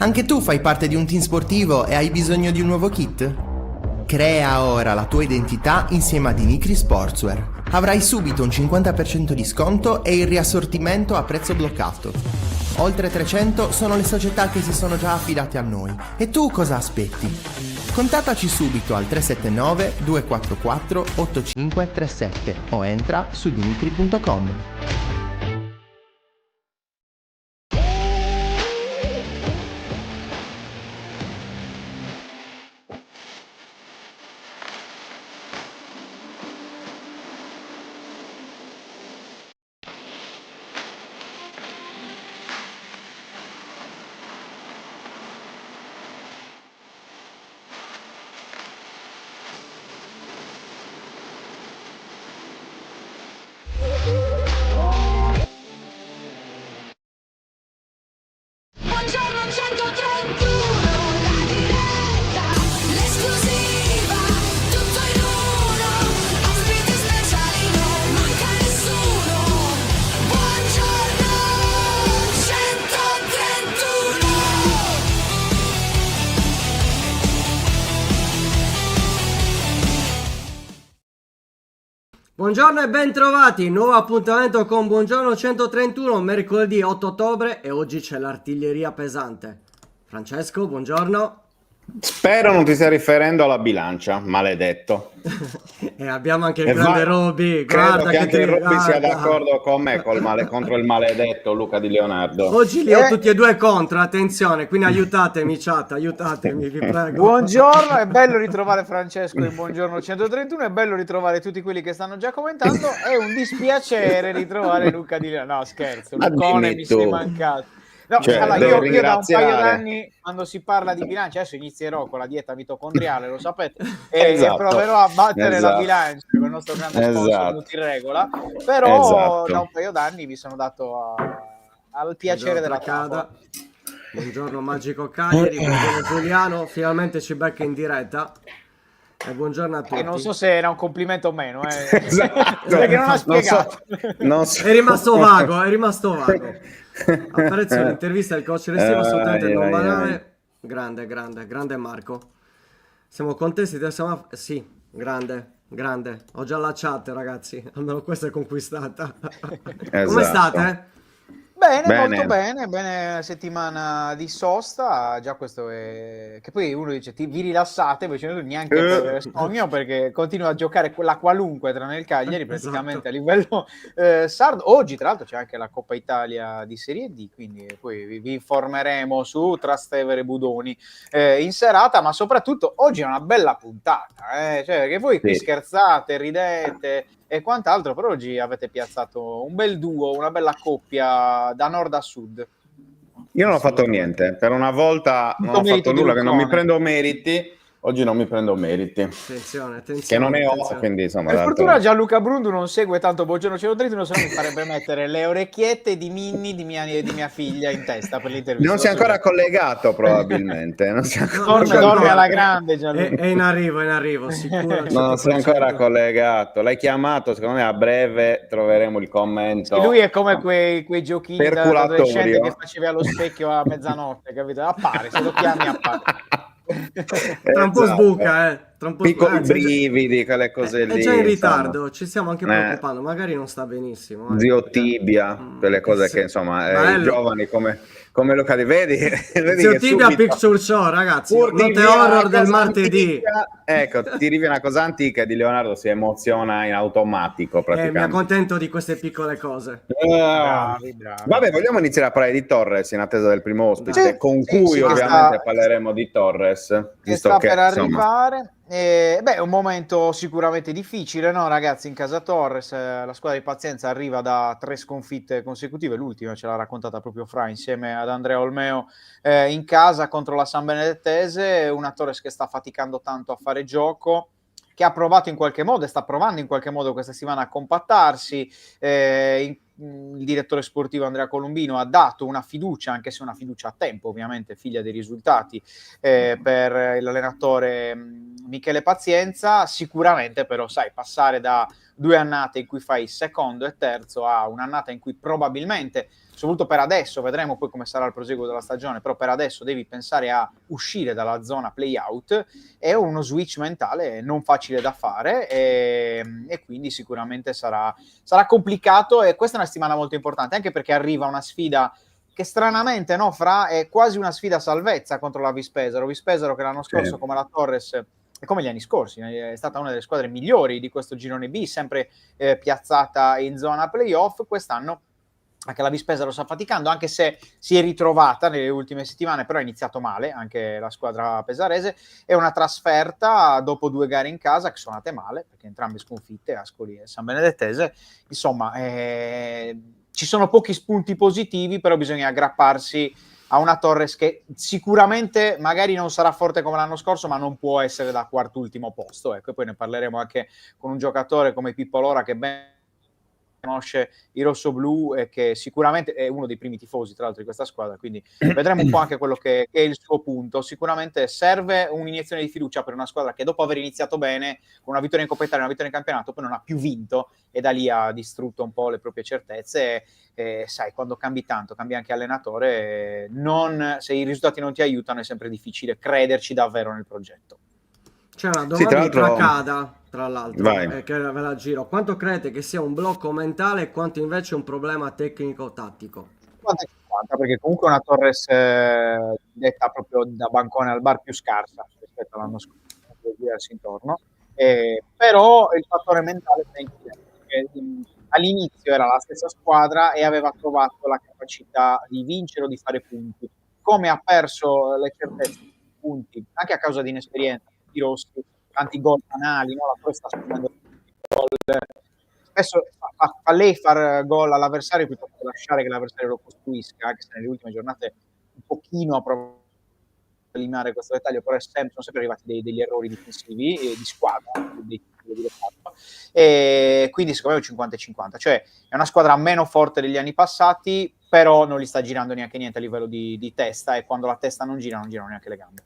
Anche tu fai parte di un team sportivo e hai bisogno di un nuovo kit? Crea ora la tua identità insieme a Dimitri Sportswear. Avrai subito un 50% di sconto e il riassortimento a prezzo bloccato. Oltre 300 sono le società che si sono già affidate a noi. E tu cosa aspetti? Contattaci subito al 379 244 8537 o entra su dimitri.com. Buongiorno 131, la diretta, l'esclusiva, tutto in uno, ospiti speciali, non manca nessuno. Buongiorno 131. Buongiorno e ben trovati, nuovo appuntamento con Buongiorno 131, mercoledì 8 ottobre e oggi c'è l'artiglieria pesante. Francesco, buongiorno. Spero non ti stia riferendo alla bilancia, maledetto. E abbiamo anche il grande Roby, Credo guarda che anche Robby sia guarda. d'accordo con me contro il maledetto Luca Di Leonardo. Oggi li ho tutti e due contro, attenzione, quindi aiutatemi chat, aiutatemi, vi prego. Buongiorno, è bello ritrovare Francesco in Buongiorno 131, è bello ritrovare tutti quelli che stanno già commentando, è un dispiacere ritrovare Luca Di Leonardo. No, scherzo, Ma Lucone dimmi mi tu. sei mancato. No, Cioè, allora, devo io da un ringraziare. paio d'anni, quando si parla di bilancia, adesso inizierò con la dieta mitocondriale, lo sapete, e Esatto. proverò a battere la Esatto. bilancia con il nostro grande sponsor Esatto. Multiregola, però Esatto. da un paio d'anni mi sono dato al piacere della Tracada. tavola. Buongiorno Magico Cagliari, buongiorno Giuliano, finalmente ci becca in diretta. E buongiorno a tutti. E non so se era un complimento o meno, Esatto. perché non ha spiegato. Non so. È rimasto vago, è rimasto vago. Apprezzo l'intervista del coach restivo, assolutamente non banale. Grande Marco. Siamo contenti di essere... Sì, grande. Ho già la chat, ragazzi. Almeno questa è conquistata. Esatto. Come state? Bene, molto bene, settimana di sosta, già questo è... Che poi uno dice, vi rilassate, invece noi neanche per sogno, perché continua a giocare la qualunque tranne il Cagliari, praticamente Esatto. a livello sardo. Oggi, tra l'altro, c'è anche la Coppa Italia di Serie D, quindi poi vi informeremo su Trastevere e Budoni in serata, ma soprattutto oggi è una bella puntata, cioè che voi qui Sì. scherzate, ridete e quant'altro, però oggi avete piazzato un bel duo, una bella coppia da nord a sud. Io non ho fatto niente, per una volta non ho merito fatto di nulla, che non mi Luccone. prendo meriti. Oggi non mi prendo meriti, Attenzione. che non ne ho, quindi insomma. Per d'altro- fortuna Gianluca Brundu non segue tanto Buongiorno 131, se no mi farebbe mettere le orecchiette di Minni di mia figlia in testa per l'intervista. Non si è ancora collegato, probabilmente. Non si è ancora, No, Dorme alla È grande Gianluca. in arrivo, sicuro. al non si è 100%. ancora collegato. L'hai chiamato, secondo me a breve troveremo il commento. Sì, lui è come quei giochini da Perculatorio. adolescente che facevi allo specchio a mezzanotte, capito? Appare, se lo chiami appare. Tra un po' Esatto. sbuca, tra un po' Piccoli anzi, brividi, quelle cose è lì. già in insomma. ritardo, ci stiamo anche preoccupando, magari non sta benissimo. Zio Tibia, quelle cose sì. che insomma, i Bello. giovani come lo cade, vedi Zio che Tibia subito- Picture Show, ragazzi, pur di note via una horror del cosa martedì. antica, ecco, ti arrivi una cosa antica e Di Leonardo si emoziona in automatico Mi praticamente. accontento di queste piccole cose. Bravi. Vabbè, vogliamo iniziare a parlare di Torres in attesa del primo ospite, Sì, con sì, cui sì, ovviamente sta- parleremo di Torres, che visto sta che per insomma, arrivare. È un momento sicuramente difficile, no, ragazzi? In casa Torres, la squadra di Pazienza arriva da 3 sconfitte consecutive. L'ultima ce l'ha raccontata proprio Fra insieme ad Andrea Olmeo in casa contro la San Benedettese. Una Torres che sta faticando tanto a fare gioco, che ha provato in qualche modo e sta provando in qualche modo questa settimana a compattarsi. il direttore sportivo Andrea Colombino ha dato una fiducia, anche se una fiducia a tempo, ovviamente figlia dei risultati, per l'allenatore Michele Pazienza. Sicuramente però, sai, passare da 2 annate in cui fai secondo e terzo a un'annata in cui probabilmente, soprattutto per adesso, vedremo poi come sarà il proseguo della stagione, però per adesso devi pensare a uscire dalla zona play-out, è uno switch mentale non facile da fare, e quindi sicuramente sarà complicato, e questa è una settimana molto importante, anche perché arriva una sfida che stranamente, no, Fra, è quasi una sfida a salvezza contro la Vispesaro che l'anno scorso, come la Torres e come gli anni scorsi, è stata una delle squadre migliori di questo girone B, sempre piazzata in zona playoff. Quest'anno anche la Vispesaro sta faticando, anche se si è ritrovata nelle ultime settimane, però ha iniziato male anche la squadra pesarese. È una trasferta dopo 2 gare in casa che sono andate male, perché entrambe sconfitte, Ascoli e San Benedettese. Insomma, ci sono pochi spunti positivi, però bisogna aggrapparsi a una Torres che sicuramente magari non sarà forte come l'anno scorso, ma non può essere da quart'ultimo posto. Ecco, e poi ne parleremo anche con un giocatore come Pippo Lora, che ben conosce i rossoblù e che sicuramente è uno dei primi tifosi, tra l'altro, di questa squadra, quindi vedremo un po' anche quello che è il suo punto. Sicuramente serve un'iniezione di fiducia per una squadra che dopo aver iniziato bene, con una vittoria in Coppa Italia, una vittoria in campionato, poi non ha più vinto e da lì ha distrutto un po' le proprie certezze. Sai, quando cambi tanto, cambi anche allenatore, se i risultati non ti aiutano è sempre difficile crederci davvero nel progetto. C'è una Sì, domanda tra di l'altro- Tracada, tra l'altro, Vai. che ve la giro. Quanto crede che sia un blocco mentale e quanto invece un problema tecnico-tattico? 50-50, perché comunque una Torres detta proprio da bancone al bar più scarsa rispetto all'anno scorso, devo girarsi intorno. Però il fattore mentale è incidente, perché all'inizio era la stessa squadra e aveva trovato la capacità di vincere o di fare punti. Come ha perso le certezze di punti, anche a causa di inesperienza, di rossi, tanti gol banali, no? La Torres sta subendo gol. Spesso fa lei far gol all'avversario piuttosto che lasciare che l'avversario lo costruisca, anche se nelle ultime giornate un pochino ha provato a eliminare questo dettaglio, però sono sempre arrivati degli errori difensivi di squadra, e quindi secondo me è un 50-50, cioè è una squadra meno forte degli anni passati, però non li sta girando neanche niente a livello di testa, e quando la testa non girano neanche le gambe.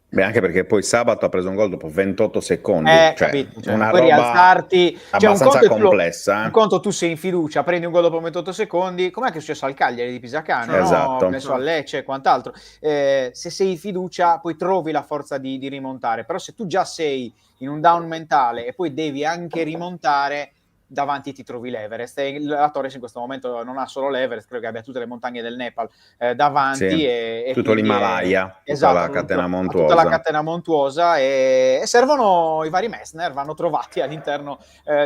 Beh, anche perché poi sabato ha preso un gol dopo 28 secondi, Capito, cioè, una poi roba rialzarti, abbastanza complessa. un conto tu sei in fiducia, prendi un gol dopo 28 secondi, com'è che è successo al Cagliari di Pisacane, Esatto. no? Penso al Lecce e quant'altro. Se sei in fiducia poi trovi la forza di rimontare, però se tu già sei in un down mentale e poi devi anche rimontare, davanti ti trovi l'Everest, e la Torres in questo momento non ha solo l'Everest, credo che abbia tutte le montagne del Nepal davanti, Sì, e tutto quindi l'Himalaya, esatto, tutta la catena montuosa. tutta la catena montuosa, e servono i vari Messner, vanno trovati all'interno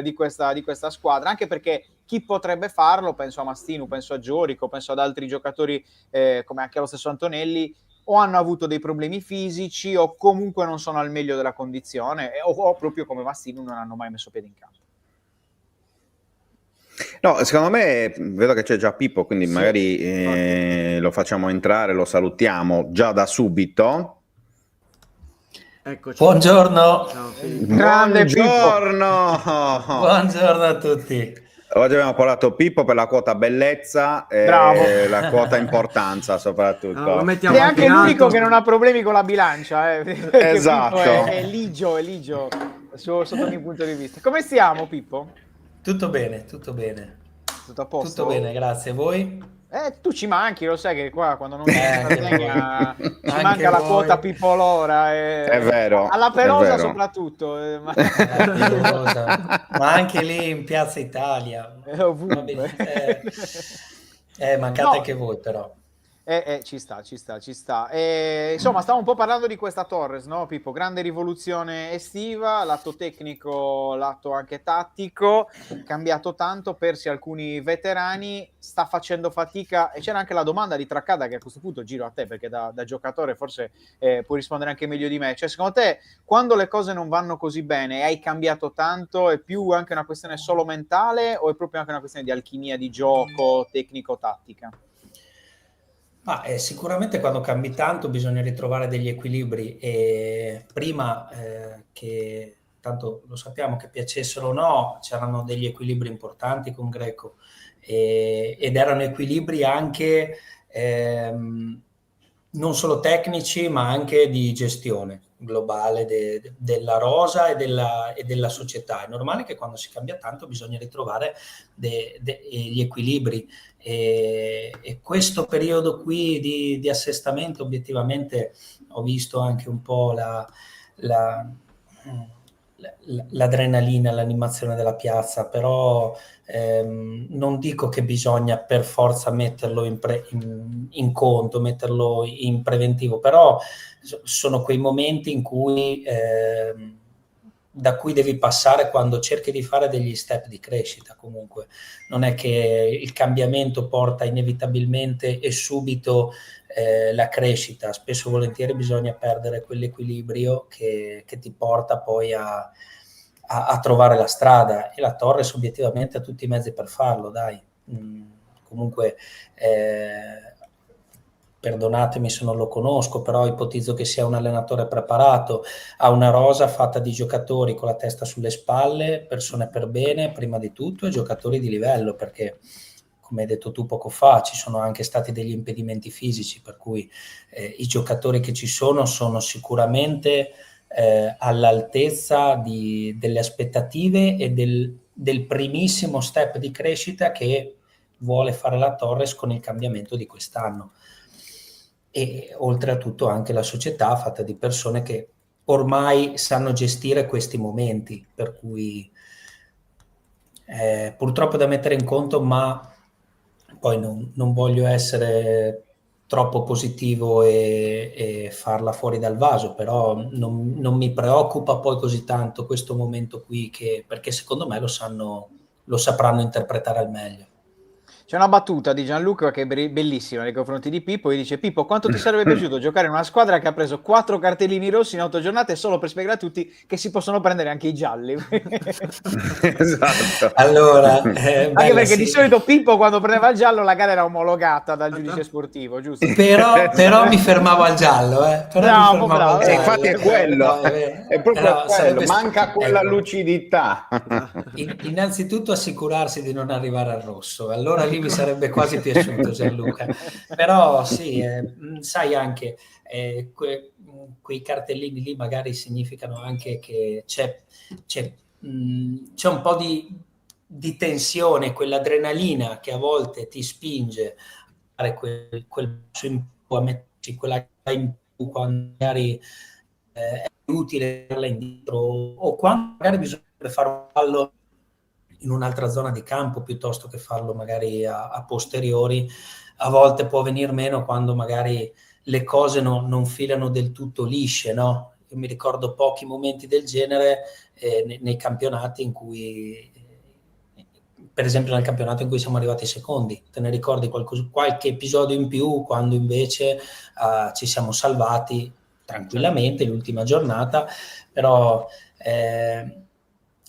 di questa squadra, anche perché chi potrebbe farlo, penso a Mastinu, penso a Giorico, penso ad altri giocatori come anche lo stesso Antonelli, o hanno avuto dei problemi fisici o comunque non sono al meglio della condizione, o proprio come Mastinu non hanno mai messo piede in campo. No, secondo me, vedo che c'è già Pippo, quindi Sì, magari lo facciamo entrare, lo salutiamo già da subito. Eccoci. Buongiorno, Ciao, Filippo. Grande Buongiorno! buongiorno a tutti. Oggi abbiamo parlato Pippo per la quota bellezza e Bravo. la quota importanza soprattutto. Allora, lo Ed mettiamo è anche anche in l'unico alto. che non ha problemi con la bilancia, perché Esatto. Pippo è ligio sotto ogni punto di vista. Come stiamo, Pippo? Tutto bene, tutto bene. Tutto a posto? Tutto bene, grazie. Voi? Tu ci manchi, lo sai che qua quando non Anche vieni ci Anche manca la voi. quota Pippo Lora. È vero, Alla è Perosa vero. soprattutto. Ma anche lì in Piazza Italia. Ovunque. Va bene. Mancate No. anche voi però. Ci sta. Insomma, stavo un po' parlando di questa Torres, no, Pippo? Grande rivoluzione estiva, lato tecnico, lato anche tattico, cambiato tanto, persi alcuni veterani, sta facendo fatica, e c'era anche la domanda di Traccada, che a questo punto giro a te, perché da giocatore forse puoi rispondere anche meglio di me. Cioè, secondo te, quando le cose non vanno così bene e hai cambiato tanto, è più anche una questione solo mentale o è proprio anche una questione di alchimia di gioco, tecnico-tattica? Ma sicuramente quando cambi tanto bisogna ritrovare degli equilibri, e prima che tanto lo sappiamo che piacessero o no, c'erano degli equilibri importanti con Greco ed erano equilibri anche non solo tecnici ma anche di gestione globale della rosa e della società. È normale che quando si cambia tanto bisogna ritrovare gli equilibri e questo periodo qui di assestamento obiettivamente ho visto anche un po' l'adrenalina, l'animazione della piazza, però non dico che bisogna per forza metterlo in conto, metterlo in preventivo, però sono quei momenti in cui da cui devi passare quando cerchi di fare degli step di crescita. Comunque non è che il cambiamento porta inevitabilmente e subito la crescita, spesso e volentieri bisogna perdere quell'equilibrio che ti porta poi a trovare la strada, e la Torres obiettivamente ha tutti i mezzi per farlo, dai. Comunque perdonatemi se non lo conosco, però ipotizzo che sia un allenatore preparato, ha una rosa fatta di giocatori con la testa sulle spalle, persone per bene prima di tutto e giocatori di livello, perché come hai detto tu poco fa ci sono anche stati degli impedimenti fisici, per cui i giocatori che ci sono sicuramente all'altezza delle aspettative e del primissimo step di crescita che vuole fare la Torres con il cambiamento di quest'anno. E oltre a tutto anche la società fatta di persone che ormai sanno gestire questi momenti, per cui purtroppo da mettere in conto, ma poi non voglio essere troppo positivo e farla fuori dal vaso, però non mi preoccupa poi così tanto questo momento qui, perché secondo me lo sapranno interpretare al meglio. C'è una battuta di Gianluca che è bellissima nei confronti di Pippo, e dice: Pippo, quanto ti sarebbe piaciuto giocare in una squadra che ha preso 4 cartellini rossi in 8 giornate solo per spiegare a tutti che si possono prendere anche i gialli? Esatto. Allora, anche bella, perché sì. di solito Pippo quando prendeva il giallo la gara era omologata dal giudice sportivo, giusto? Però mi fermavo al giallo, Però Bravo, mi fermavo bravo. al giallo. Infatti è quello, No, è proprio però quello, sarebbe manca quella ecco. lucidità. Innanzitutto assicurarsi di non arrivare al rosso, allora lì mi sarebbe quasi piaciuto Gianluca, però sì, sai anche quei cartellini lì magari significano anche che c'è un po' di tensione, quell'adrenalina che a volte ti spinge a fare quel passo in più, a metterci quella in più quando magari è utile farla indietro, o quando magari bisogna fare un fallo in un'altra zona di campo piuttosto che farlo magari a posteriori. A volte può venir meno quando magari le cose non filano del tutto lisce, no? Io mi ricordo pochi momenti del genere nei campionati in cui, per esempio nel campionato in cui siamo arrivati secondi, te ne ricordi qualche episodio in più quando invece ci siamo salvati tranquillamente l'ultima giornata, però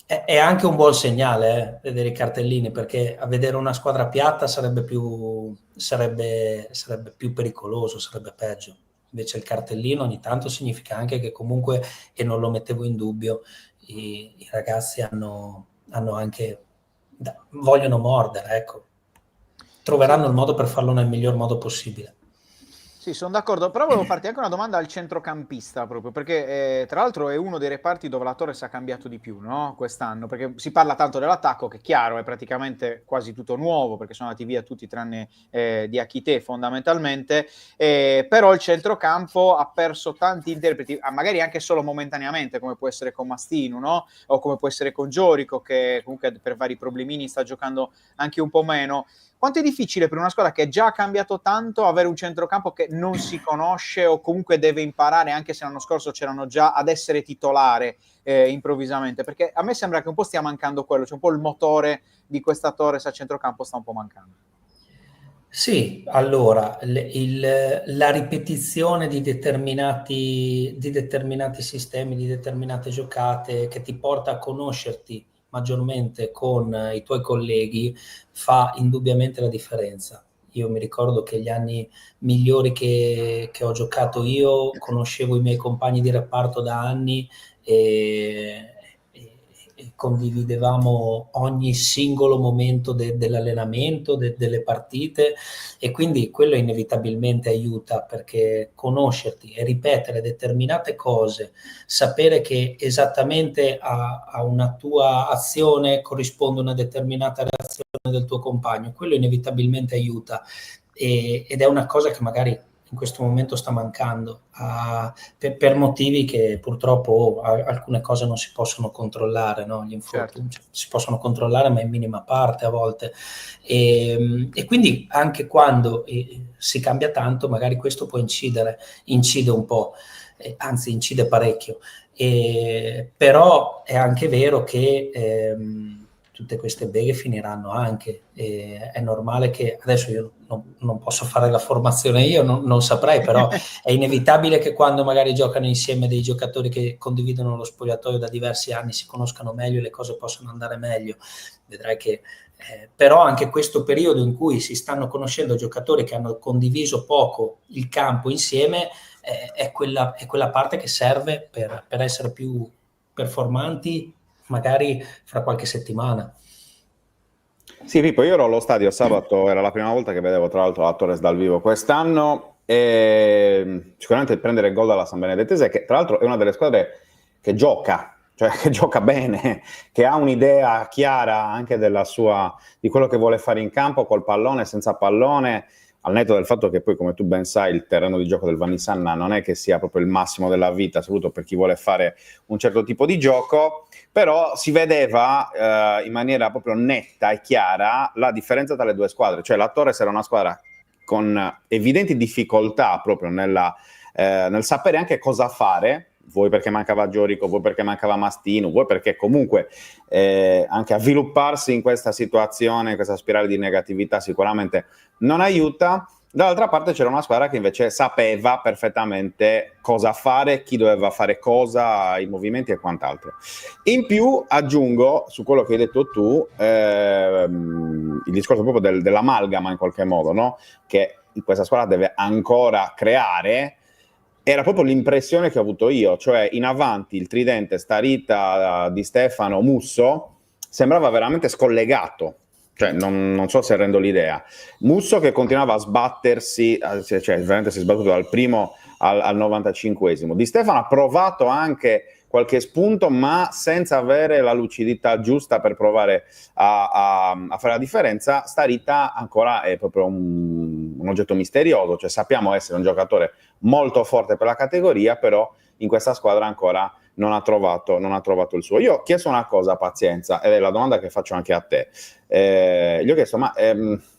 è anche un buon segnale vedere i cartellini, perché a vedere una squadra piatta sarebbe più pericoloso, sarebbe peggio. Invece il cartellino ogni tanto significa anche che comunque, e non lo mettevo in dubbio, i ragazzi hanno anche vogliono mordere, ecco. Troveranno il modo per farlo nel miglior modo possibile. Sì, sono d'accordo, però volevo farti anche una domanda al centrocampista, proprio perché tra l'altro è uno dei reparti dove la Torres ha cambiato di più, no? Quest'anno, perché si parla tanto dell'attacco, che chiaro è praticamente quasi tutto nuovo, perché sono andati via tutti tranne Diakité fondamentalmente, però il centrocampo ha perso tanti interpreti, magari anche solo momentaneamente, come può essere con Mastinu, no? O come può essere con Giorico, che comunque per vari problemini sta giocando anche un po' meno. Quanto è difficile per una squadra che già ha cambiato tanto avere un centrocampo che non si conosce o comunque deve imparare, anche se l'anno scorso c'erano già, ad essere titolare improvvisamente? Perché a me sembra che un po' stia mancando quello, cioè un po' il motore di questa Torres a centrocampo sta un po' mancando. Sì, allora la ripetizione di determinati sistemi, di determinate giocate che ti porta a conoscerti maggiormente con i tuoi colleghi fa indubbiamente la differenza. Io mi ricordo che gli anni migliori che ho giocato io conoscevo i miei compagni di reparto da anni condividevamo ogni singolo momento dell'allenamento, delle partite, e quindi quello inevitabilmente aiuta, perché conoscerti e ripetere determinate cose, sapere che esattamente a una tua azione corrisponde una determinata reazione del tuo compagno, quello inevitabilmente aiuta, ed è una cosa che magari in questo momento sta mancando, per motivi che purtroppo alcune cose non si possono controllare, no? Gli infortuni si possono controllare, ma in minima parte a volte, e quindi anche quando si cambia tanto, magari questo può incide un po', anzi incide parecchio, però è anche vero che tutte queste beghe finiranno anche, è normale che adesso io non posso fare la formazione, io non saprei, però è inevitabile che quando magari giocano insieme dei giocatori che condividono lo spogliatoio da diversi anni si conoscano meglio e le cose possono andare meglio. Vedrai che però anche questo periodo in cui si stanno conoscendo giocatori che hanno condiviso poco il campo insieme, è quella parte che serve per essere più performanti magari fra qualche settimana. Sì, Pippo, io ero allo stadio sabato, era la prima volta che vedevo tra l'altro la Torres dal vivo quest'anno, e sicuramente prendere il gol dalla San Benedettese, che tra l'altro è una delle squadre che gioca, cioè che gioca bene, che ha un'idea chiara anche di quello che vuole fare in campo, col pallone, senza pallone, al netto del fatto che poi, come tu ben sai, il terreno di gioco del Vannissanna non è che sia proprio il massimo della vita, soprattutto per chi vuole fare un certo tipo di gioco, però si vedeva in maniera proprio netta e chiara la differenza tra le due squadre. Cioè la Torres era una squadra con evidenti difficoltà proprio nel sapere anche cosa fare, vuoi perché mancava Giorico, vuoi perché mancava Mastino, vuoi perché comunque anche avvilupparsi in questa situazione, in questa spirale di negatività sicuramente non aiuta. Dall'altra parte c'era una squadra che invece sapeva perfettamente cosa fare, chi doveva fare cosa, i movimenti e quant'altro. In più aggiungo su quello che hai detto tu il discorso proprio dell'amalgama in qualche modo, no? Che questa squadra deve ancora creare. Era proprio l'impressione che ho avuto io, cioè in avanti il tridente Starita, Di Stefano, Musso sembrava veramente scollegato, cioè non so se rendo l'idea. Musso che continuava a sbattersi, cioè veramente si è sbattuto dal primo al 95esimo. Di Stefano ha provato anche qualche spunto, ma senza avere la lucidità giusta per provare a fare la differenza. Starita ancora è proprio un oggetto misterioso, cioè sappiamo essere un giocatore molto forte per la categoria, però in questa squadra ancora non ha trovato il suo. Io ho chiesto una cosa, Pazienza, ed è la domanda che faccio anche a te. Gli ho chiesto, ma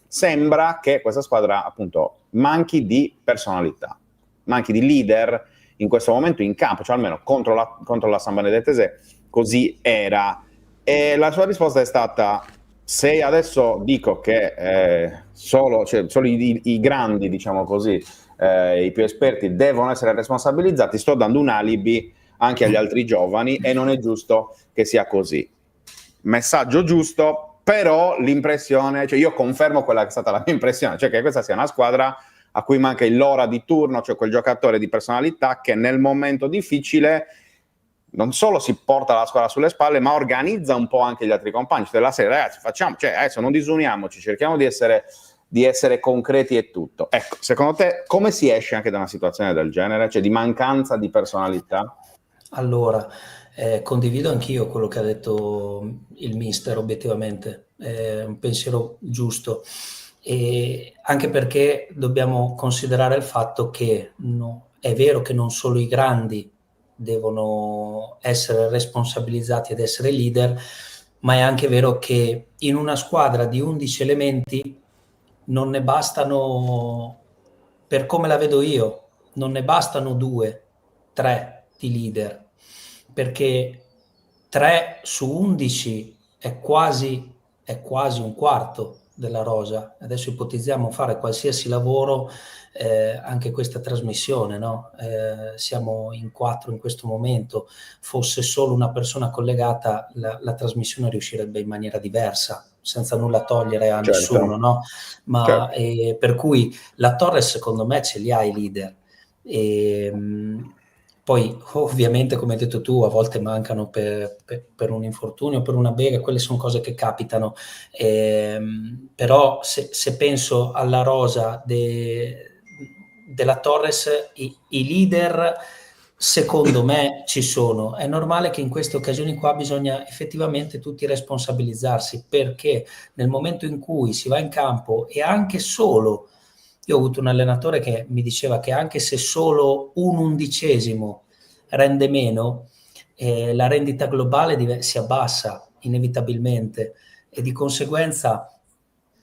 sembra che questa squadra appunto manchi di personalità, manchi di leader in questo momento in campo, cioè almeno contro la San Benedettese così era. E la sua risposta è stata: se adesso dico che solo i grandi, diciamo così, i più esperti devono essere responsabilizzati, sto dando un alibi anche agli altri giovani e non è giusto che sia così. Messaggio giusto, però l'impressione, cioè io confermo quella che è stata la mia impressione, cioè che questa sia una squadra a cui manca il Lora di turno, cioè quel giocatore di personalità che nel momento difficile non solo si porta la squadra sulle spalle, ma organizza un po' anche gli altri compagni. Cioè, la serie, ragazzi, facciamo, cioè adesso non disuniamoci, cerchiamo di essere concreti e tutto. Ecco, secondo te come si esce anche da una situazione del genere, cioè di mancanza di personalità? Allora, condivido anch'io quello che ha detto il mister, obiettivamente, è un pensiero giusto, e anche perché dobbiamo considerare il fatto che è vero che non solo i grandi devono essere responsabilizzati ed essere leader, ma è anche vero che in una squadra di 11 elementi non ne bastano, per come la vedo io, non ne bastano 2, 3 di leader, perché 3 su 11 è quasi un quarto della rosa. Adesso ipotizziamo fare qualsiasi lavoro, anche questa trasmissione, no? Siamo in 4 in questo momento, fosse solo una persona collegata, la trasmissione riuscirebbe in maniera diversa, senza nulla togliere a nessuno, no? Ma per cui la Torres secondo me ce li ha i leader, Poi ovviamente, come hai detto tu, a volte mancano per un infortunio, per una bega, quelle sono cose che capitano. Però se penso alla rosa della Torres, i leader secondo me ci sono. È normale che in queste occasioni qua bisogna effettivamente tutti responsabilizzarsi, perché nel momento in cui si va in campo e anche solo, io ho avuto un allenatore che mi diceva che anche se solo un undicesimo rende meno, la rendita globale si abbassa inevitabilmente, e di conseguenza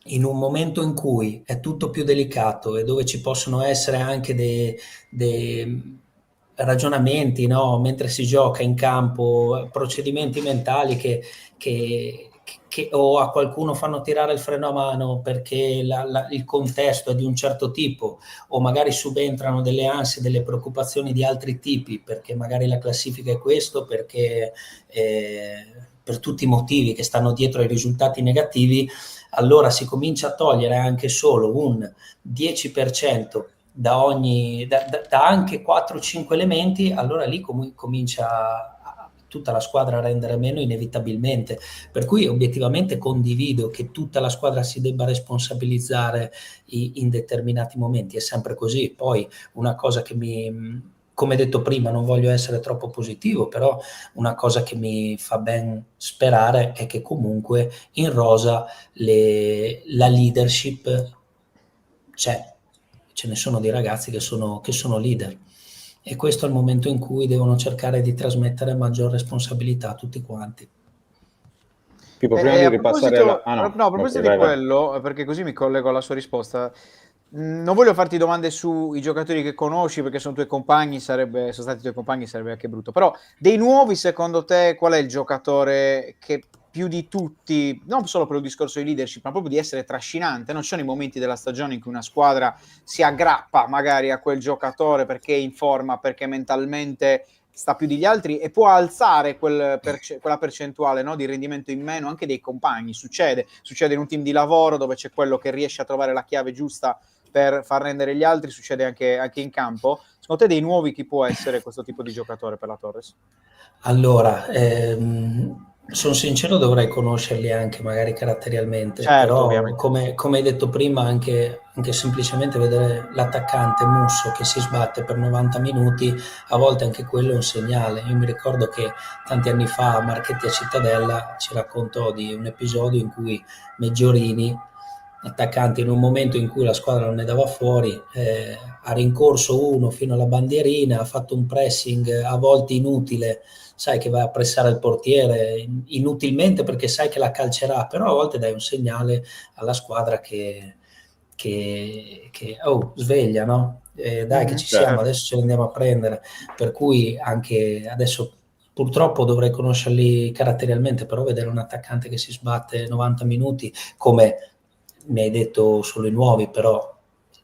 in un momento in cui è tutto più delicato e dove ci possono essere anche dei ragionamenti, no? Mentre si gioca in campo, procedimenti mentali che o a qualcuno fanno tirare il freno a mano perché il contesto è di un certo tipo, o magari subentrano delle ansie, delle preoccupazioni di altri tipi, perché magari la classifica è questo, perché per tutti i motivi che stanno dietro ai risultati negativi, allora si comincia a togliere anche solo un 10% da anche 4-5 elementi, allora lì comincia tutta la squadra a rendere meno inevitabilmente. Per cui obiettivamente condivido che tutta la squadra si debba responsabilizzare in determinati momenti, è sempre così. Poi una cosa che come detto prima, non voglio essere troppo positivo, però una cosa che mi fa ben sperare è che comunque in rosa la leadership c'è. Ce ne sono dei ragazzi che sono leader, e questo è il momento in cui devono cercare di trasmettere maggior responsabilità a tutti quanti. Pippo, prima di A ripassare proposito, no, no, a proposito ok, di vai, vai. quello, perché così mi collego alla sua risposta, non voglio farti domande sui giocatori che conosci perché sono sono stati tuoi compagni, sarebbe anche brutto, però dei nuovi secondo te qual è il giocatore che più di tutti, non solo per il discorso di leadership, ma proprio di essere trascinante? Non ci sono i momenti della stagione in cui una squadra si aggrappa magari a quel giocatore perché è in forma, perché mentalmente sta più degli altri e può alzare quella percentuale, no, di rendimento in meno anche dei compagni. Succede in un team di lavoro dove c'è quello che riesce a trovare la chiave giusta per far rendere gli altri, succede anche in campo. Secondo te dei nuovi chi può essere questo tipo di giocatore per la Torres? Allora, sono sincero, dovrei conoscerli anche magari caratterialmente, Certo, però ovviamente. come hai detto prima, anche semplicemente vedere l'attaccante Musso che si sbatte per 90 minuti, a volte anche quello è un segnale. Io mi ricordo che tanti anni fa a Marchetti a Cittadella ci raccontò di un episodio in cui Meggiorini, attaccante, in un momento in cui la squadra non ne dava fuori, ha rincorso uno fino alla bandierina, ha fatto un pressing a volte inutile, sai che vai a pressare il portiere inutilmente perché sai che la calcerà, però a volte dai un segnale alla squadra che oh, sveglia, no? Dai che ci siamo, Certo. adesso ce li andiamo a prendere, per cui anche adesso purtroppo dovrei conoscerli caratterialmente, però vedere un attaccante che si sbatte 90 minuti, come mi hai detto solo i nuovi, però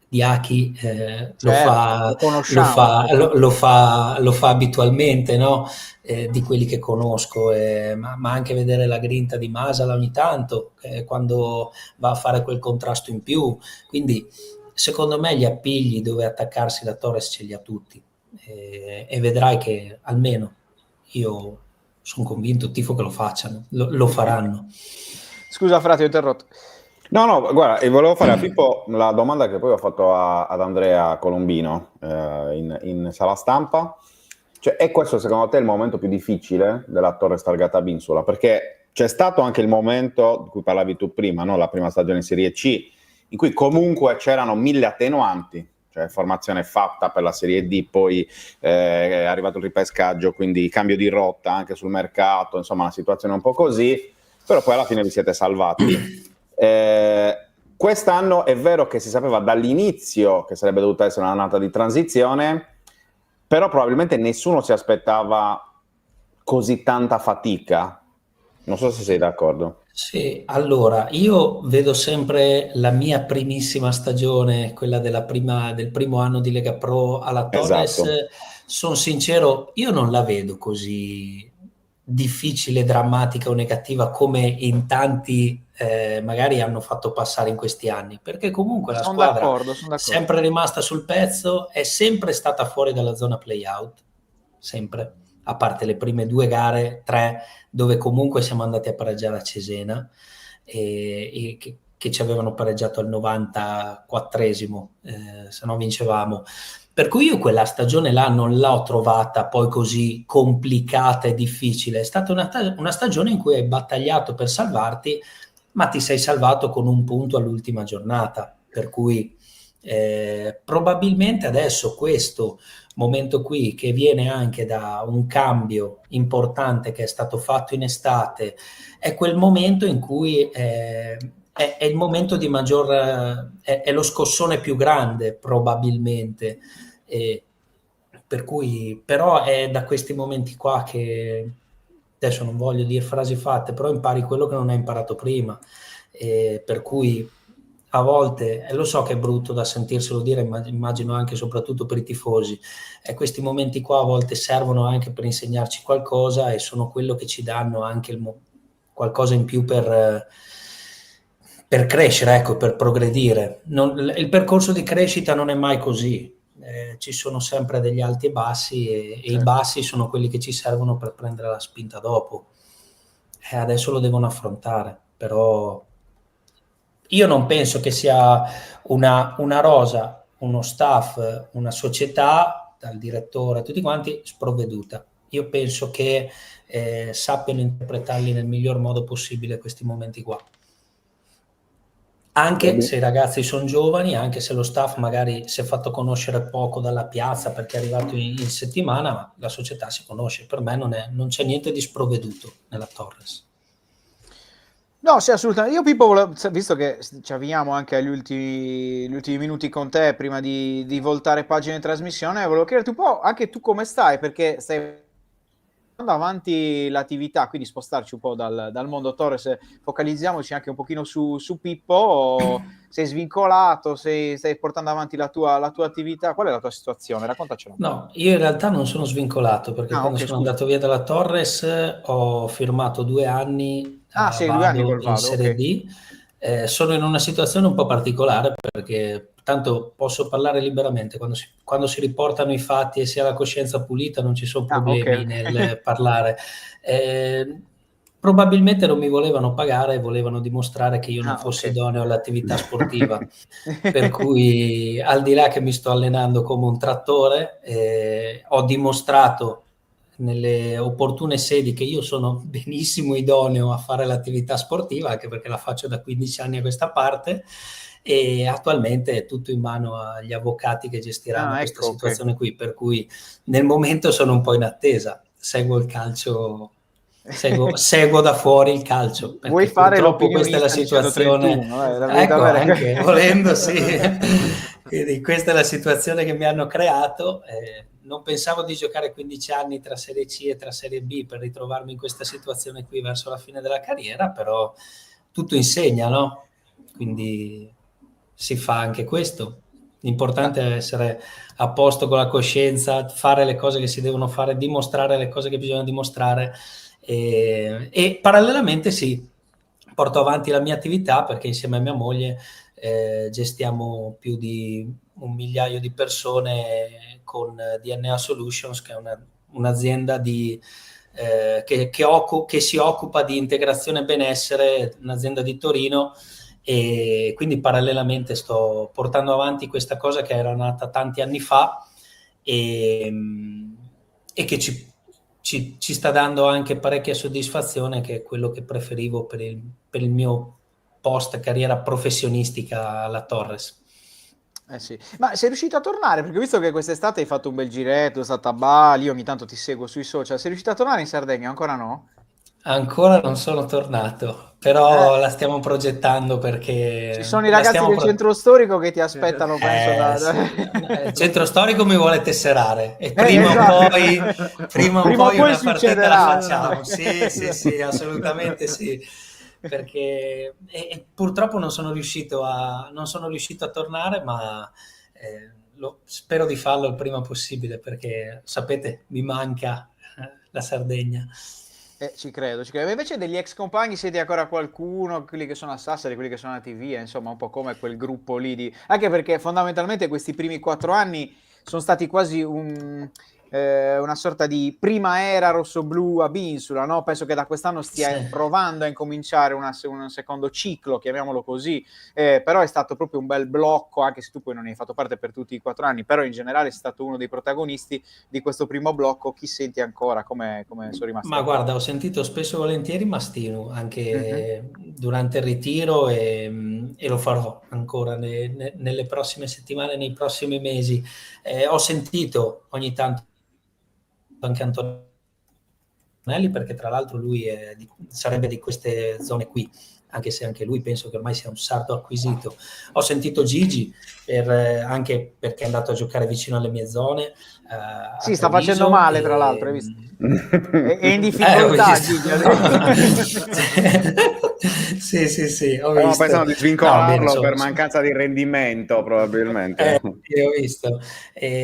Diachi Certo, lo conosciamo. lo fa abitualmente, no? Di quelli che conosco, ma anche vedere la grinta di Masala ogni tanto, quando va a fare quel contrasto in più. Quindi secondo me gli appigli dove attaccarsi la Torres ce li ha tutti, e vedrai che almeno io sono convinto, tifo che lo facciano, lo faranno. Scusa Frate, ho interrotto. No, guarda, e volevo fare a Pippo la domanda che poi ho fatto ad Andrea Colombino in sala stampa. Cioè, è questo secondo te il momento più difficile della Torres targata Binsula? Perché c'è stato anche il momento di cui parlavi tu prima, no? La prima stagione in Serie C, in cui comunque c'erano 1000 attenuanti, cioè formazione fatta per la Serie D, poi è arrivato il ripescaggio, quindi cambio di rotta anche sul mercato, insomma una situazione un po' così, però poi alla fine vi siete salvati. Quest'anno è vero che si sapeva dall'inizio che sarebbe dovuta essere un'annata di transizione, però probabilmente nessuno si aspettava così tanta fatica. Non so se sei d'accordo. Sì, allora io vedo sempre la mia primissima stagione, quella del primo anno di Lega Pro alla Torres. Esatto. Sono sincero, io non la vedo così difficile, drammatica o negativa come in tanti magari hanno fatto passare in questi anni, perché comunque la Sono squadra d'accordo. è sempre rimasta sul pezzo, è sempre stata fuori dalla zona play-out, sempre, a parte le prime 2 gare, 3, dove comunque siamo andati a pareggiare a Cesena, e che ci avevano pareggiato al 94esimo, se no vincevamo. Per cui io quella stagione là non l'ho trovata poi così complicata e difficile. È stata una stagione in cui hai battagliato per salvarti, ma ti sei salvato con un punto all'ultima giornata. Per cui probabilmente adesso questo momento qui, che viene anche da un cambio importante che è stato fatto in estate, è quel momento in cui è il momento di maggior, è lo scossone più grande probabilmente. Per cui, però è da questi momenti qua che, adesso non voglio dire frasi fatte, però impari quello che non hai imparato prima, per cui a volte, e lo so che è brutto da sentirselo dire, immagino anche e soprattutto per i tifosi, questi momenti qua a volte servono anche per insegnarci qualcosa, e sono quello che ci danno anche qualcosa in più per crescere, ecco, per progredire. Il percorso di crescita non è mai così, ci sono sempre degli alti e bassi, e i bassi sono quelli che ci servono per prendere la spinta dopo. Adesso lo devono affrontare, però io non penso che sia una rosa, uno staff, una società, dal direttore a tutti quanti, sprovveduta. Io penso che sappiano interpretarli nel miglior modo possibile questi momenti qua. Anche se i ragazzi sono giovani, anche se lo staff magari si è fatto conoscere poco dalla piazza perché è arrivato in settimana, ma la società si conosce. Per me non c'è niente di sprovveduto nella Torres. No, sì, assolutamente. Io, Pippo, visto che ci avviamo anche agli ultimi minuti con te, prima di voltare pagina di trasmissione, volevo chiederti un po' anche tu come stai, perché stai andando avanti l'attività, quindi spostarci un po' dal mondo Torres, focalizziamoci anche un pochino su Pippo. Sei svincolato, stai portando avanti la tua attività, qual è la tua situazione? Raccontacela. No, io in realtà non sono svincolato, perché quando sono scusa. andato via dalla Torres ho firmato 2 anni a Sì, 2 anni Vado col in Vado, Serie ok. D. Sono in una situazione un po' particolare, perché tanto posso parlare liberamente, quando si riportano i fatti e si ha la coscienza pulita non ci sono problemi Ok. nel parlare. Probabilmente non mi volevano pagare e volevano dimostrare che io non fossi Ok. idoneo all'attività sportiva. Per cui, al di là che mi sto allenando come un trattore, ho dimostrato nelle opportune sedi che io sono benissimo idoneo a fare l'attività sportiva, anche perché la faccio da 15 anni a questa parte, e attualmente è tutto in mano agli avvocati che gestiranno questa Ecco, situazione qui, per cui nel momento sono un po' in attesa, seguo il calcio. Seguo da fuori il calcio, Vuoi perché fare purtroppo questa è la l'opinionista di situazione. 131, la vedo Ecco, bene. anche volendo, sì. Quindi questa è la situazione che mi hanno creato. Non pensavo di giocare 15 anni tra Serie C e tra Serie B per ritrovarmi in questa situazione qui verso la fine della carriera, però tutto insegna, no? Quindi si fa anche questo. L'importante è essere a posto con la coscienza, fare le cose che si devono fare, dimostrare le cose che bisogna dimostrare, e parallelamente sì, porto avanti la mia attività, perché insieme a mia moglie gestiamo più di 1 migliaio di persone con DNA Solutions, che è un'azienda che si occupa di integrazione e benessere, un'azienda di Torino, e quindi parallelamente sto portando avanti questa cosa che era nata tanti anni fa, e che ci sta dando anche parecchia soddisfazione, che è quello che preferivo per il mio post carriera professionistica alla Torres. Sì. Ma sei riuscito a tornare? Perché ho visto che quest'estate hai fatto un bel giretto, sei stato a Bali, io ogni tanto ti seguo sui social. Sei riuscito a tornare in Sardegna? Ancora no? Ancora non sono tornato, però la stiamo progettando, Ci perché sono i ragazzi del centro storico che ti aspettano, penso. sì. Il centro storico mi vuole tesserare, e Esatto. prima o Prima o poi poi una partita la succederà. facciamo. Sì, assolutamente sì. Perché purtroppo non sono riuscito a tornare, ma spero di farlo il prima possibile, perché sapete, mi manca la Sardegna. Ci credo, ci credo. Ma invece degli ex compagni siete ancora qualcuno, quelli che sono a Sassari, quelli che sono andati via, insomma, un po' come quel gruppo lì di. Anche perché fondamentalmente questi primi 4 anni sono stati quasi una sorta di prima era rossoblù a Binsula, no? Penso che da quest'anno stia Sì. provando a incominciare un secondo ciclo, chiamiamolo così, però è stato proprio un bel blocco, anche se tu poi non ne hai fatto parte per tutti i 4 anni, però in generale è stato uno dei protagonisti di questo primo blocco. Chi senti ancora? Come sono rimasti? Ma guarda, ho sentito spesso e volentieri Mastino anche durante il ritiro e lo farò ancora nelle prossime settimane, nei prossimi mesi. Ho sentito ogni tanto anche Antonelli, perché tra l'altro lui sarebbe di queste zone qui, anche se anche lui penso che ormai sia un sardo acquisito. Ho sentito Gigi anche perché è andato a giocare vicino alle mie zone. Sì, sta facendo male, tra l'altro, hai visto? È in Ho difficoltà, visto. Gigi. Sì, ho visto. Pensano di No, svincolarlo bene, per mancanza di rendimento, probabilmente. sì,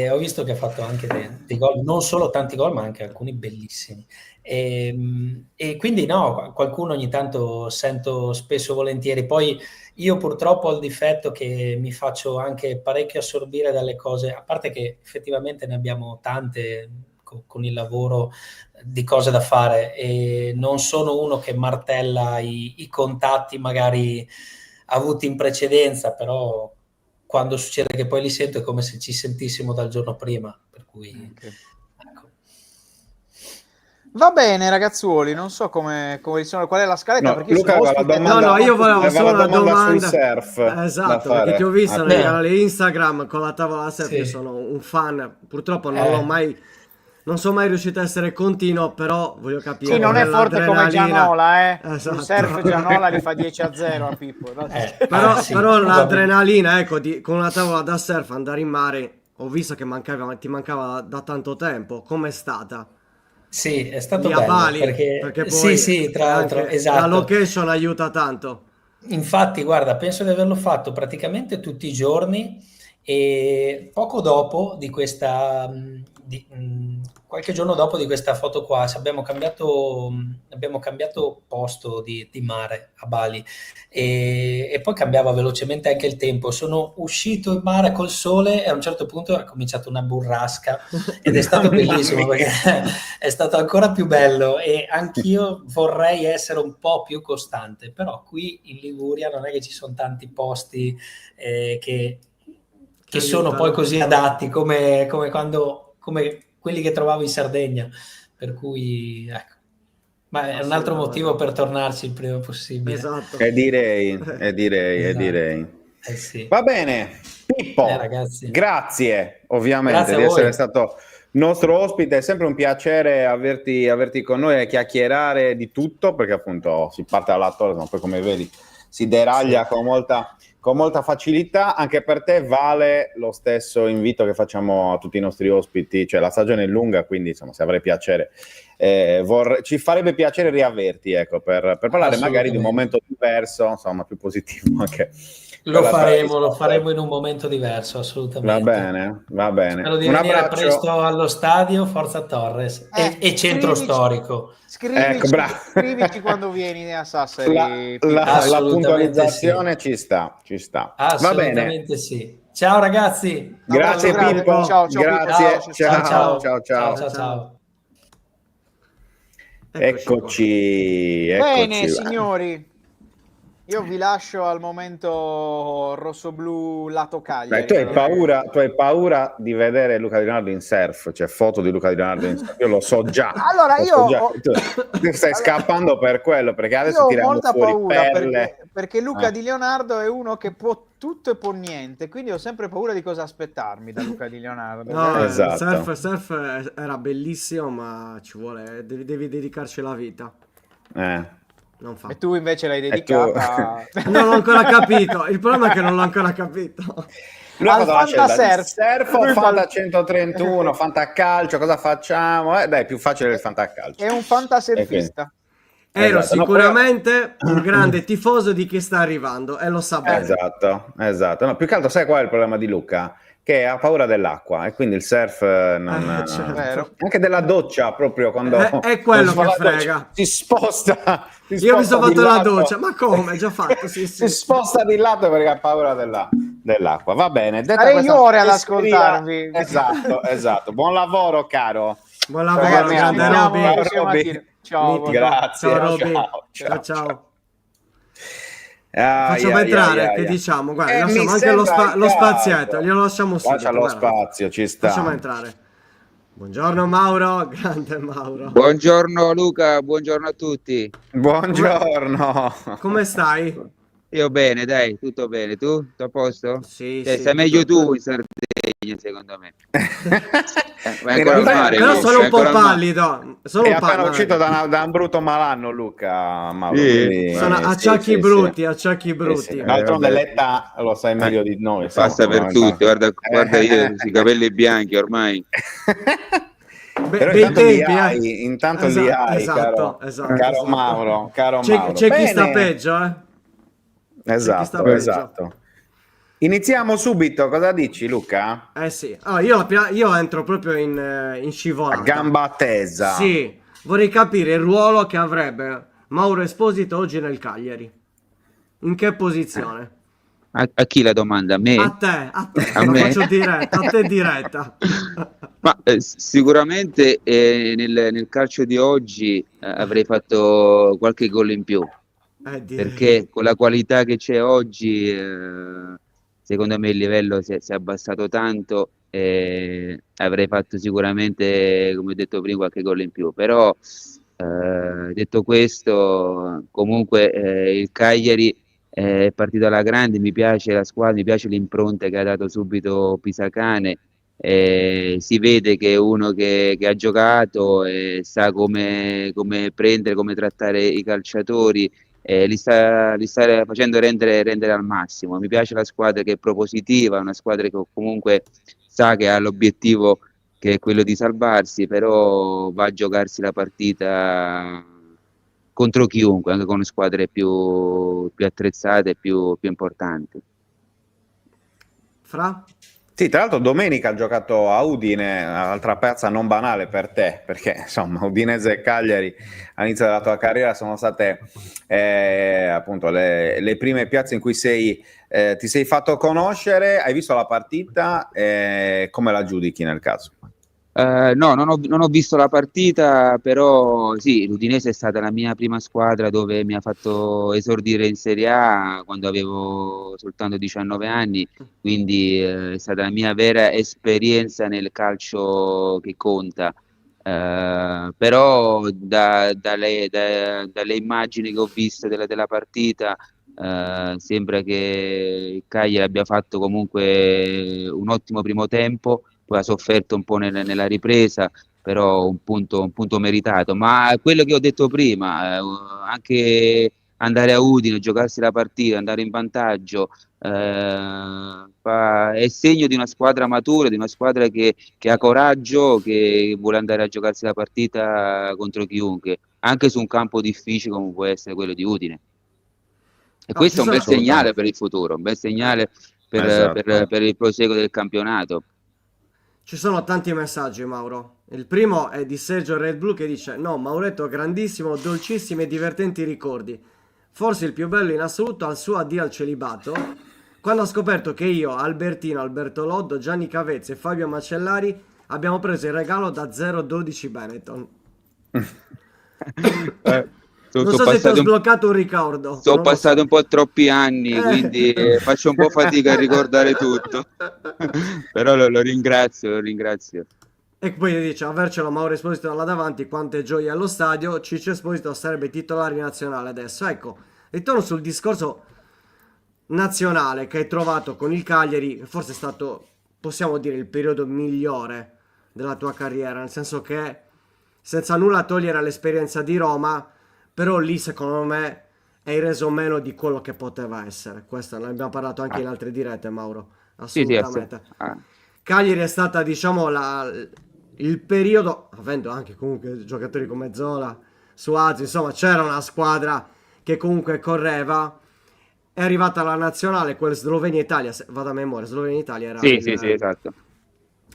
ho visto che ha fatto anche dei gol, non solo tanti gol, ma anche alcuni bellissimi. E quindi no, qualcuno ogni tanto sento spesso e volentieri. Poi io purtroppo ho il difetto che mi faccio anche parecchio assorbire dalle cose, a parte che effettivamente ne abbiamo tante con il lavoro di cose da fare, e non sono uno che martella i contatti magari avuti in precedenza, però quando succede che poi li sento è come se ci sentissimo dal giorno prima, per cui ecco. Va bene, ragazzuoli, non so come sono, qual è la scaletta, No, perché io Luca sono aveva la ospite. domanda- No, io volevo aveva solo la una domanda sul domanda. surf da Esatto, fare. perché ti ho visto Ah, nei beh. canali Instagram con la tavola da surf, Sì. io sono un fan, purtroppo non sono mai riuscito a essere continuo, però voglio capire. Sì, non è qual forte come l'adrenalina. Gianola, Esatto. Sul surf Gianola li fa 10-0 a Pippo. Però, Sì, però va l'adrenalina, ecco, con una tavola da surf andare in mare, ho visto che ti mancava da tanto tempo. Com'è stata? Sì, è stato Lì a bello Bali, perché perché poi sì, tra l'altro, anche la esatto. location aiuta tanto. Infatti, guarda, penso di averlo fatto praticamente tutti i giorni, e poco dopo di questa, qualche giorno dopo di questa foto qua, abbiamo cambiato posto di mare a Bali, e poi cambiava velocemente anche il tempo. Sono uscito in mare col sole e a un certo punto è cominciata una burrasca ed è stato bellissimo perché è stato ancora più bello, e anch'io vorrei essere un po' più costante, però qui in Liguria non è che ci sono tanti posti che sono aiutano. poi così adatti come quelli che trovavo in Sardegna, per cui ecco. Ma è un altro motivo per tornarci il prima possibile. Esatto. E direi. Esatto. Sì. Va bene, Pippo, ragazzi. grazie ovviamente Grazie a di essere voi. stato nostro ospite. È sempre un piacere averti con noi e chiacchierare di tutto, perché appunto si parte dall'attore, ma poi come vedi si deraglia Sì. con molta facilità. Anche per te vale lo stesso invito che facciamo a tutti i nostri ospiti, cioè la stagione è lunga, quindi insomma se avrai piacere, ci farebbe piacere riaverti, ecco, per parlare magari di un momento diverso, insomma più positivo anche. Lo per la faremo in un momento diverso, assolutamente. Va bene. Spero di Un venire abbraccio. presto allo stadio, Forza Torres e centro storico. Ecco, bravo. Scrivici quando vieni a Sassari. La Assolutamente puntualizzazione ci sta. Va bene. Assolutamente sì. Ciao ragazzi. Grazie Grazie. Pippo. Ciao, Pippo. Grazie. Ciao. Eccoci. Bene, signori. Io vi lascio al momento rossoblu lato Cagliari. Tu hai paura di vedere Luca Di Leonardo in surf, cioè foto di Luca Di Leonardo in surf. Io lo so già. Allora, Tu stai scappando per quello, perché adesso io ho tiriamo molta fuori paura perle. perché Luca Di Leonardo è uno che può tutto e può niente, quindi ho sempre paura di cosa aspettarmi da Luca Di Leonardo. No, Esatto. il surf era bellissimo, ma ci vuole, devi dedicarci la vita. Non fa. E tu invece l'hai dedicata Non l'ho ancora capito. Il problema è che non l'ho ancora capito. al fantasurf. Surf o Fanta 131, Fantacalcio, cosa facciamo? Dai, più facile il Fantacalcio. È un fantasurfista. Ero Esatto. sicuramente un grande tifoso di chi sta arrivando e lo sa bene. Esatto. No, più che altro sai qual è il problema di Luca? Che ha paura dell'acqua e quindi il surf non... Certo. Anche della doccia, proprio quando... È quello che frega. Si sposta. Io mi sono di fatto la lato. doccia, ma come? Già fatto, sì. Si sposta di lato perché ha paura dell'acqua. Dell'acqua, va bene. Detta Sarei questa ore ad fesseria- ascoltarvi. Esatto. Buon lavoro, caro. Buon lavoro, Ragazzi, grande ci vediamo Roby. la prossima Roby. mattina. Ciao. Mitico. Grazie. Ciao Roby. Ciao. Ciao. Ai, Facciamo ai, entrare, ai, che ai. diciamo? Guarda, Mi lasciamo anche sembra il lo caso. spazietto, glielo lasciamo subito. Lascia lo guarda. spazio, ci sta. Facciamo entrare. Buongiorno Mauro, grande Mauro. Buongiorno Luca, buongiorno a tutti. Buongiorno. Come stai? Io bene, dai, tutto bene. Tu? Tutto a posto? Sì, Cioè, sì, stai meglio tutto- tu in Sardegna, secondo me. Vai In ancora al realtà- mare, Però Luca, sono un po' ancora al mare. pallido. Sono È un appena pallido. uscito da un brutto malanno, Luca, Mauro. Sì? quindi- Sono sì, acciacchi sì, brutti, sì. acciacchi Sì, brutti. sì. D'altronde vabbè. l'età lo sai meglio di noi. insomma, Passa per tutti, guarda io, questi capelli bianchi ormai. Però Bei intanto li tempi, hai, intanto li hai, esatto, caro, esatto, caro esatto. Mauro, caro C'è Mauro. chi Bene. sta peggio, eh? C'è chi sta Esatto, peggio. esatto. Iniziamo subito, cosa dici Luca? Eh sì. Allora, io entro proprio in scivolata. A gamba tesa. Sì, vorrei capire il ruolo che avrebbe Mauro Esposito oggi nel Cagliari. In che posizione? A chi la domanda? A me? A te, A la me? faccio diretta, a te diretta. Ma sicuramente nel calcio di oggi avrei fatto qualche gol in più. Direi. Perché con la qualità che c'è oggi, secondo me il livello si è abbassato tanto e avrei fatto sicuramente, come ho detto prima, qualche gol in più. Però, detto questo, comunque il Cagliari è partito alla grande, mi piace la squadra, mi piace l'impronta che ha dato subito Pisacane. Si vede che è uno che ha giocato e sa come prendere, come trattare i calciatori, li sta facendo rendere al massimo. Mi piace la squadra che è propositiva, una squadra che comunque sa che ha l'obiettivo che è quello di salvarsi, però va a giocarsi la partita contro chiunque, anche con squadre più attrezzate e più importanti. Fra? Sì, tra l'altro domenica ha giocato a Udine, altra piazza non banale per te, perché insomma Udinese e Cagliari all'inizio della tua carriera sono state appunto le prime piazze in cui ti sei fatto conoscere. Hai visto la partita? Come la giudichi nel caso? No, non ho visto la partita, però sì, l'Udinese è stata la mia prima squadra dove mi ha fatto esordire in Serie A quando avevo soltanto 19 anni, quindi è stata la mia vera esperienza nel calcio che conta. Però dalle immagini che ho visto della partita, sembra che il Cagliari abbia fatto comunque un ottimo primo tempo, poi ha sofferto un po' nella ripresa, però un punto meritato. Ma quello che ho detto prima, anche andare a Udine, giocarsi la partita, andare in vantaggio, è segno di una squadra matura, di una squadra che ha coraggio, che vuole andare a giocarsi la partita contro chiunque, anche su un campo difficile come può essere quello di Udine. E questo è un bel segnale per il futuro, un bel segnale per il proseguo del campionato. Ci sono tanti messaggi, Mauro. Il primo è di Sergio Red Blue che dice: no, Mauretto, grandissimo, dolcissimi e divertenti ricordi. Forse il più bello in assoluto al suo addio al celibato, quando ha scoperto che io, Albertino, Alberto Loddo, Gianni Cavezzi e Fabio Macellari abbiamo preso il regalo da 012 Benetton. Non so se ti ho sbloccato un ricordo. Sono passati un po' troppi anni, quindi faccio un po' fatica a ricordare tutto. Però lo ringrazio. E poi dice: avercelo Mauro Esposito là davanti, quante gioie allo stadio. Ciccio Esposito sarebbe titolare nazionale adesso. Ecco, ritorno sul discorso nazionale che hai trovato con il Cagliari. Forse è stato, possiamo dire, il periodo migliore della tua carriera, nel senso che, senza nulla togliere all'esperienza di Roma, però lì secondo me hai reso meno di quello che poteva essere. Questo ne abbiamo parlato anche in altre dirette, Mauro. Assolutamente. Sì. Cagliari è stata, diciamo, il periodo, avendo anche comunque giocatori come Zola, Suazo, insomma c'era una squadra che comunque correva. È arrivata la nazionale, quel Slovenia-Italia, vado a memoria, Slovenia-Italia era... Sì, esatto.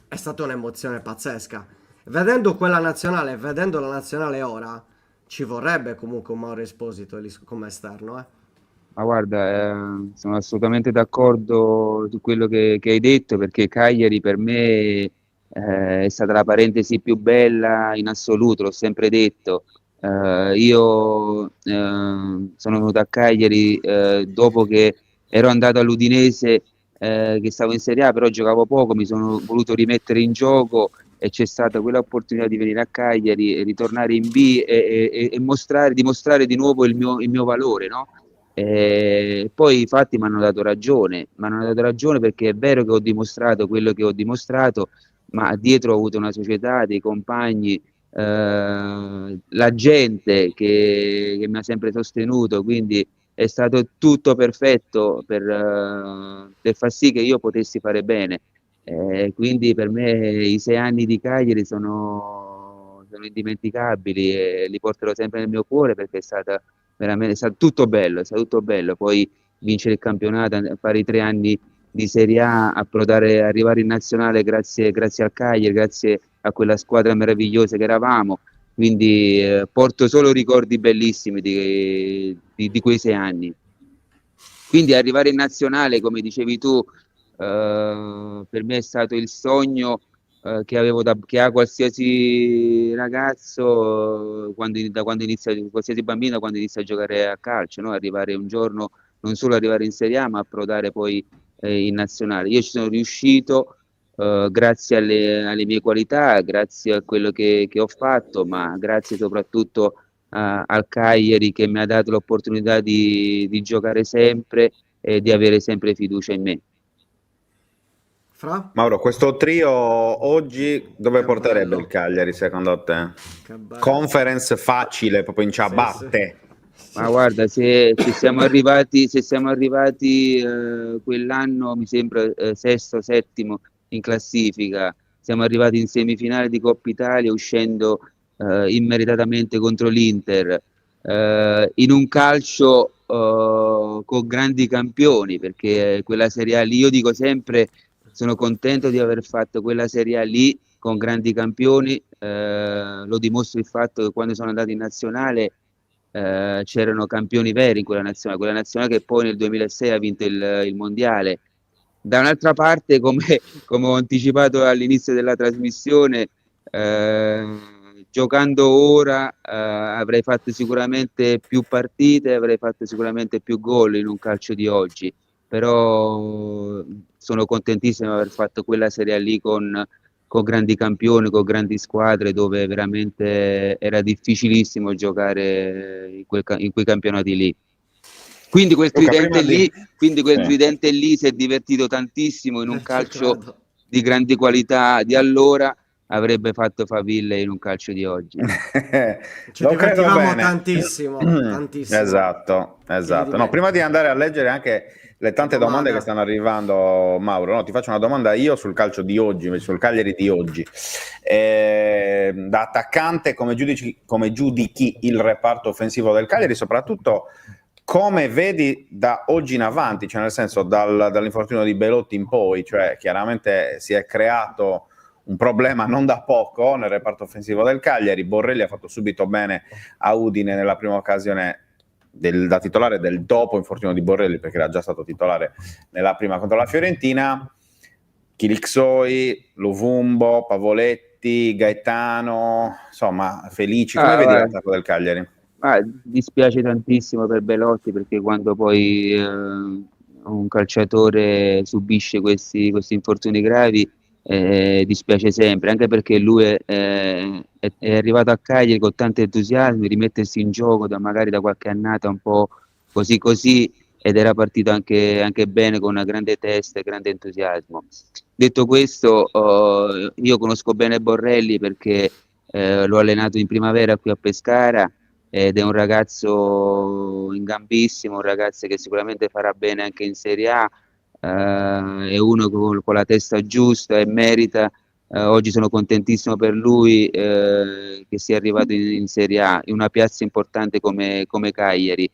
È stata un'emozione pazzesca. Vedendo quella nazionale, vedendo la nazionale ora, ci vorrebbe comunque un Mauro Esposito lì come esterno, Ma guarda, sono assolutamente d'accordo su quello che hai detto, perché Cagliari per me è stata la parentesi più bella in assoluto, l'ho sempre detto. Io sono venuto a Cagliari dopo che ero andato all'Udinese, che stavo in Serie A, però giocavo poco, mi sono voluto rimettere in gioco e c'è stata quella opportunità di venire a Cagliari e ritornare in B e dimostrare di nuovo il mio valore, no? Poi i fatti mi hanno dato ragione perché è vero che ho dimostrato quello che ho dimostrato, ma dietro ho avuto una società, dei compagni, la gente che mi ha sempre sostenuto, quindi è stato tutto perfetto per far sì che io potessi fare bene. Quindi per me i 6 anni di Cagliari sono indimenticabili e li porterò sempre nel mio cuore perché è stata veramente, è stato tutto bello, è stato tutto bello. Poi vincere il campionato, fare i 3 anni di Serie A, arrivare in nazionale grazie al Cagliari, grazie a quella squadra meravigliosa che eravamo. Quindi porto solo ricordi bellissimi di quei 6 anni. Quindi arrivare in nazionale, come dicevi tu, per me è stato il sogno che ha qualsiasi ragazzo da quando inizia, qualsiasi bambino da quando inizia a giocare a calcio, no? Arrivare un giorno, non solo arrivare in Serie A, ma approdare poi in nazionale. Io ci sono riuscito grazie alle mie qualità, grazie a quello che ho fatto, ma grazie soprattutto al Cagliari che mi ha dato l'opportunità di giocare sempre e di avere sempre fiducia in me. Fra? Mauro, questo trio oggi dove Che porterebbe bello. il Cagliari secondo te? Che bello. Conference facile, proprio in Sì, ciabatte. sì. Ma guarda, se siamo arrivati quell'anno, mi sembra sesto, settimo in classifica, siamo arrivati in semifinale di Coppa Italia uscendo immeritatamente contro l'Inter, in un calcio con grandi campioni, perché quella Serie A lì, io dico sempre, sono contento di aver fatto quella Serie A lì con grandi campioni, lo dimostra il fatto che quando sono andato in nazionale c'erano campioni veri in quella nazionale che poi nel 2006 ha vinto il mondiale. Da un'altra parte, come ho anticipato all'inizio della trasmissione, giocando ora avrei fatto sicuramente più partite, avrei fatto sicuramente più gol in un calcio di oggi, però sono contentissimo di aver fatto quella Serie A lì con grandi campioni, con grandi squadre, dove veramente era difficilissimo giocare in quei campionati lì. Quindi quel Luca, tridente lì, quindi quel Sì. tridente lì si è divertito tantissimo in un Ci calcio credo. di grandi qualità di allora, avrebbe fatto faville in un calcio di oggi. Ci Lo credo divertivamo bene. tantissimo, tantissimo. Esatto, Chi li esatto. No, dimentica? prima di andare a leggere anche le tante domande che Domanda. stanno arrivando, Mauro, no, ti faccio una domanda io sul calcio di oggi, invece sul Cagliari di oggi. Da attaccante, come giudichi il reparto offensivo del Cagliari, soprattutto come vedi da oggi in avanti, cioè nel senso dall'infortunio di Belotti in poi, cioè chiaramente si è creato un problema non da poco nel reparto offensivo del Cagliari. Borrelli ha fatto subito bene a Udine nella prima occasione da titolare del dopo infortunio di Borrelli, perché era già stato titolare nella prima contro la Fiorentina. Chilixoi, Luvumbo, Pavoletti, Gaetano, insomma Felici, come vedi Guarda, l'attacco del Cagliari? dispiace tantissimo per Belotti perché quando poi un calciatore subisce questi infortuni gravi dispiace sempre, anche perché lui è arrivato a Cagliari con tanto entusiasmo, di rimettersi in gioco magari da qualche annata un po' così così ed era partito anche bene con una grande testa e grande entusiasmo. Detto questo, io conosco bene Borrelli perché l'ho allenato in primavera qui a Pescara ed è un ragazzo in gambissimo, un ragazzo che sicuramente farà bene anche in Serie A, è uno con la testa giusta e merita. Oggi sono contentissimo per lui che sia arrivato in Serie A, in una piazza importante come Cagliari.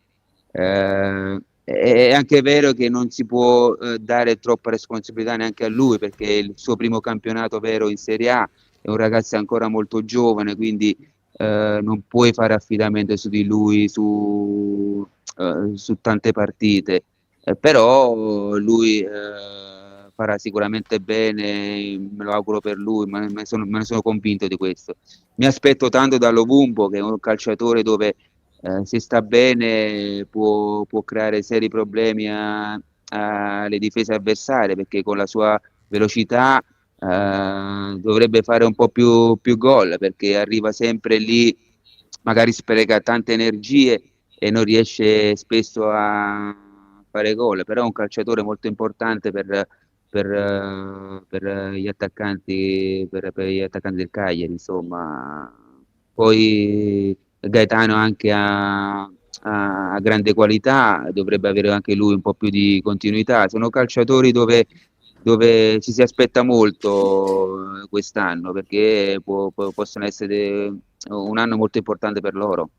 È anche vero che non si può dare troppa responsabilità neanche a lui perché è il suo primo campionato vero in Serie A, è un ragazzo ancora molto giovane, quindi non puoi fare affidamento su di lui, su tante partite. Però lui farà sicuramente bene, me lo auguro per lui, ma me ne sono convinto di questo. Mi aspetto tanto da Lovumbo, che è un calciatore dove se sta bene può creare seri problemi alle difese avversarie, perché con la sua velocità dovrebbe fare un po' più gol, perché arriva sempre lì, magari spreca tante energie e non riesce spesso a fare gol, però è un calciatore molto importante per gli attaccanti, per gli attaccanti del Cagliari, insomma. Poi Gaetano anche ha grande qualità, dovrebbe avere anche lui un po' più di continuità. Sono calciatori dove ci si aspetta molto quest'anno, perché possono essere un anno molto importante per loro.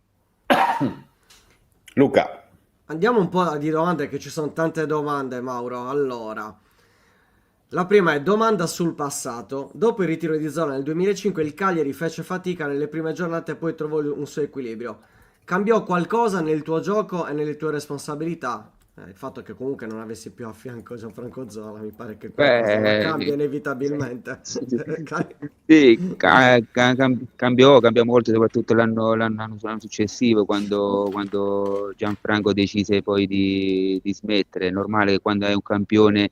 Luca. Andiamo un po' di domande, che ci sono tante domande, Mauro. Allora, la prima è domanda sul passato. Dopo il ritiro di zona nel 2005 il Cagliari fece fatica nelle prime giornate e poi trovò un suo equilibrio. Cambiò qualcosa nel tuo gioco e nelle tue responsabilità? Il fatto che comunque non avessi più a fianco Gianfranco Zola, mi pare che qualcosa cambia inevitabilmente. Sì, cambiò molto, soprattutto l'anno successivo, quando Gianfranco decise poi di smettere. È normale che quando hai un campione,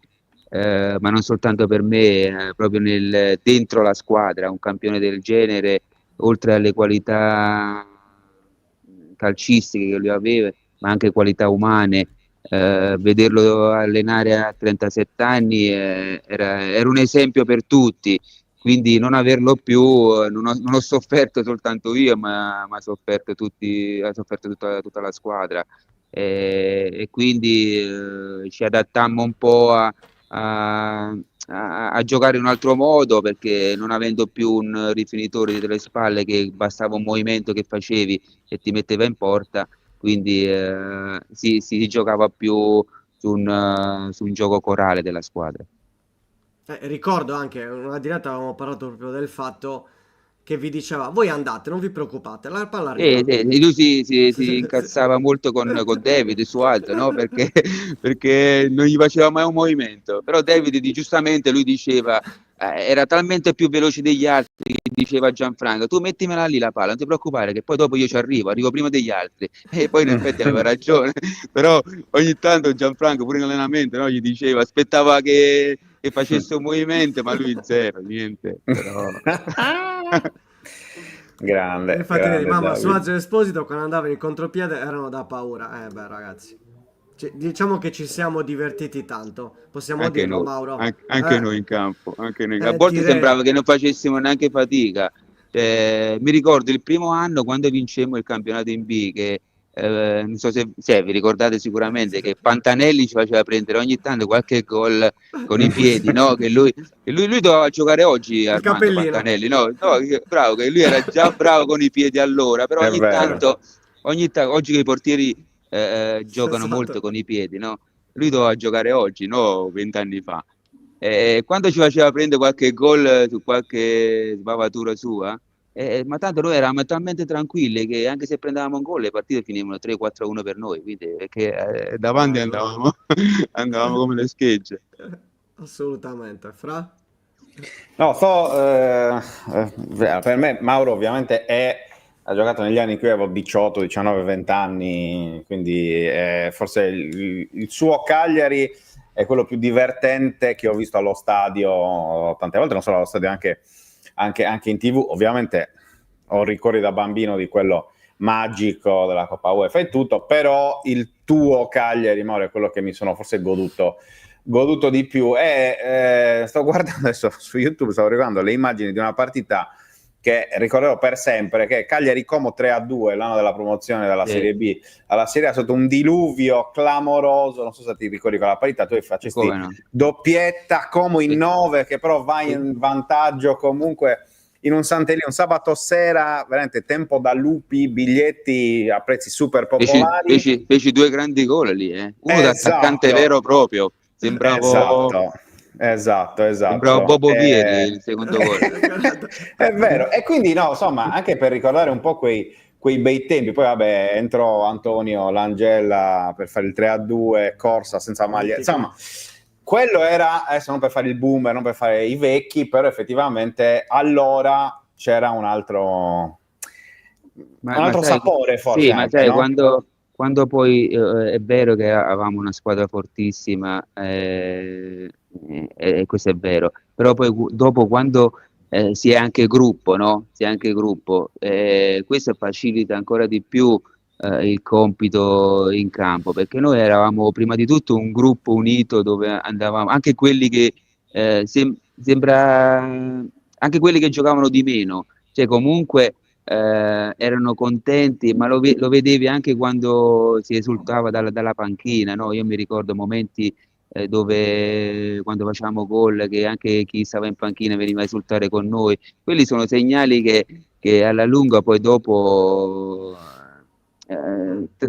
ma non soltanto per me, proprio dentro la squadra, un campione del genere, oltre alle qualità calcistiche che lui aveva, ma anche qualità umane, vederlo allenare a 37 anni era un esempio per tutti. Quindi non averlo più, non ho sofferto soltanto io, ma ha sofferto tutta la squadra. E quindi ci adattammo un po' a giocare in un altro modo, perché non avendo più un rifinitore dietro le spalle, che bastava un movimento che facevi e ti metteva in porta, quindi si giocava più su un gioco corale della squadra. Ricordo anche, in una diretta avevamo parlato proprio del fatto che vi diceva: voi andate, non vi preoccupate, la palla arriva. Lui si incazzava molto con David su altro, no? Perché non gli faceva mai un movimento. Però David giustamente lui diceva, era talmente più veloce degli altri, che diceva a Gianfranco: tu mettimela lì la palla, non ti preoccupare che poi dopo io ci arrivo prima degli altri. E poi in effetti aveva ragione. Però ogni tanto Gianfranco pure in allenamento, no, gli diceva, aspettava che facesse un movimento, ma lui zero, niente. Però... Grande. Infatti, grande mamma, Davide. su Angelo Esposito quando andava in contropiede erano da paura. Beh, ragazzi, diciamo che ci siamo divertiti tanto. Possiamo Anche dirlo, noi, Mauro? anche noi in campo, anche noi. A volte Direi. sembrava che non facessimo neanche fatica. Mi ricordo il primo anno quando vincemmo il campionato in B, che non so se vi ricordate sicuramente, che Pantanelli ci faceva prendere ogni tanto qualche gol con i piedi, no? Che lui doveva giocare oggi, Armando cappellino. Pantanelli, no? Bravo, che lui era già bravo con i piedi allora, però È ogni vero. tanto, oggi che i portieri giocano Esatto. molto con i piedi, no? Lui doveva giocare oggi, no? 20 anni fa. Quando ci faceva prendere qualche gol su qualche sbavatura sua, ma tanto noi eravamo talmente tranquilli che anche se prendevamo un gol le partite finivano 3-4-1 per noi, quindi perché davanti andavamo come le schegge. Assolutamente. Fra? No, per me Mauro ovviamente ha giocato negli anni in cui avevo 18, 19, 20 anni, quindi forse il suo Cagliari è quello più divertente che ho visto allo stadio tante volte, non solo allo stadio, anche in TV. Ovviamente ho ricordi da bambino di quello magico della Coppa UEFA e tutto, però il tuo Cagliari, Mauro, è quello che mi sono forse goduto di più. Sto guardando adesso su YouTube, stavo riguardando le immagini di una partita che ricorderò per sempre, che è Cagliari-Como 3-2, l'anno della promozione dalla Serie B alla Serie A, sotto un diluvio clamoroso. Non so se ti ricordi quella partita, tu facesti doppietta, Como in 9, che però vai in vantaggio comunque in un Sant'Elia, un sabato sera, veramente tempo da lupi, biglietti a prezzi super popolari. Feci due grandi gol lì, uno da attaccante vero proprio, sembravo... Esatto. Sembrava Bobo Vieri il secondo gol. È vero, e quindi no, insomma, anche per ricordare un po' quei quei bei tempi. Poi vabbè, entrò Antonio Langella per fare il 3-2, corsa senza maglia, insomma quello era, adesso non per fare il boomer, non per fare i vecchi, però effettivamente allora c'era un altro sai, sapore forse sì, ma anche, sai, no? quando poi è vero che avevamo una squadra fortissima, e questo è vero, però poi dopo quando si è anche gruppo, no? Si è anche gruppo, questo facilita ancora di più il compito in campo, perché noi eravamo prima di tutto un gruppo unito dove andavamo, anche quelli che sembra, anche quelli che giocavano di meno, cioè comunque erano contenti, ma lo vedevi anche quando si esultava dalla panchina, no? Io mi ricordo momenti dove quando facevamo gol, che anche chi stava in panchina veniva a esultare con noi. Quelli sono segnali che alla lunga poi dopo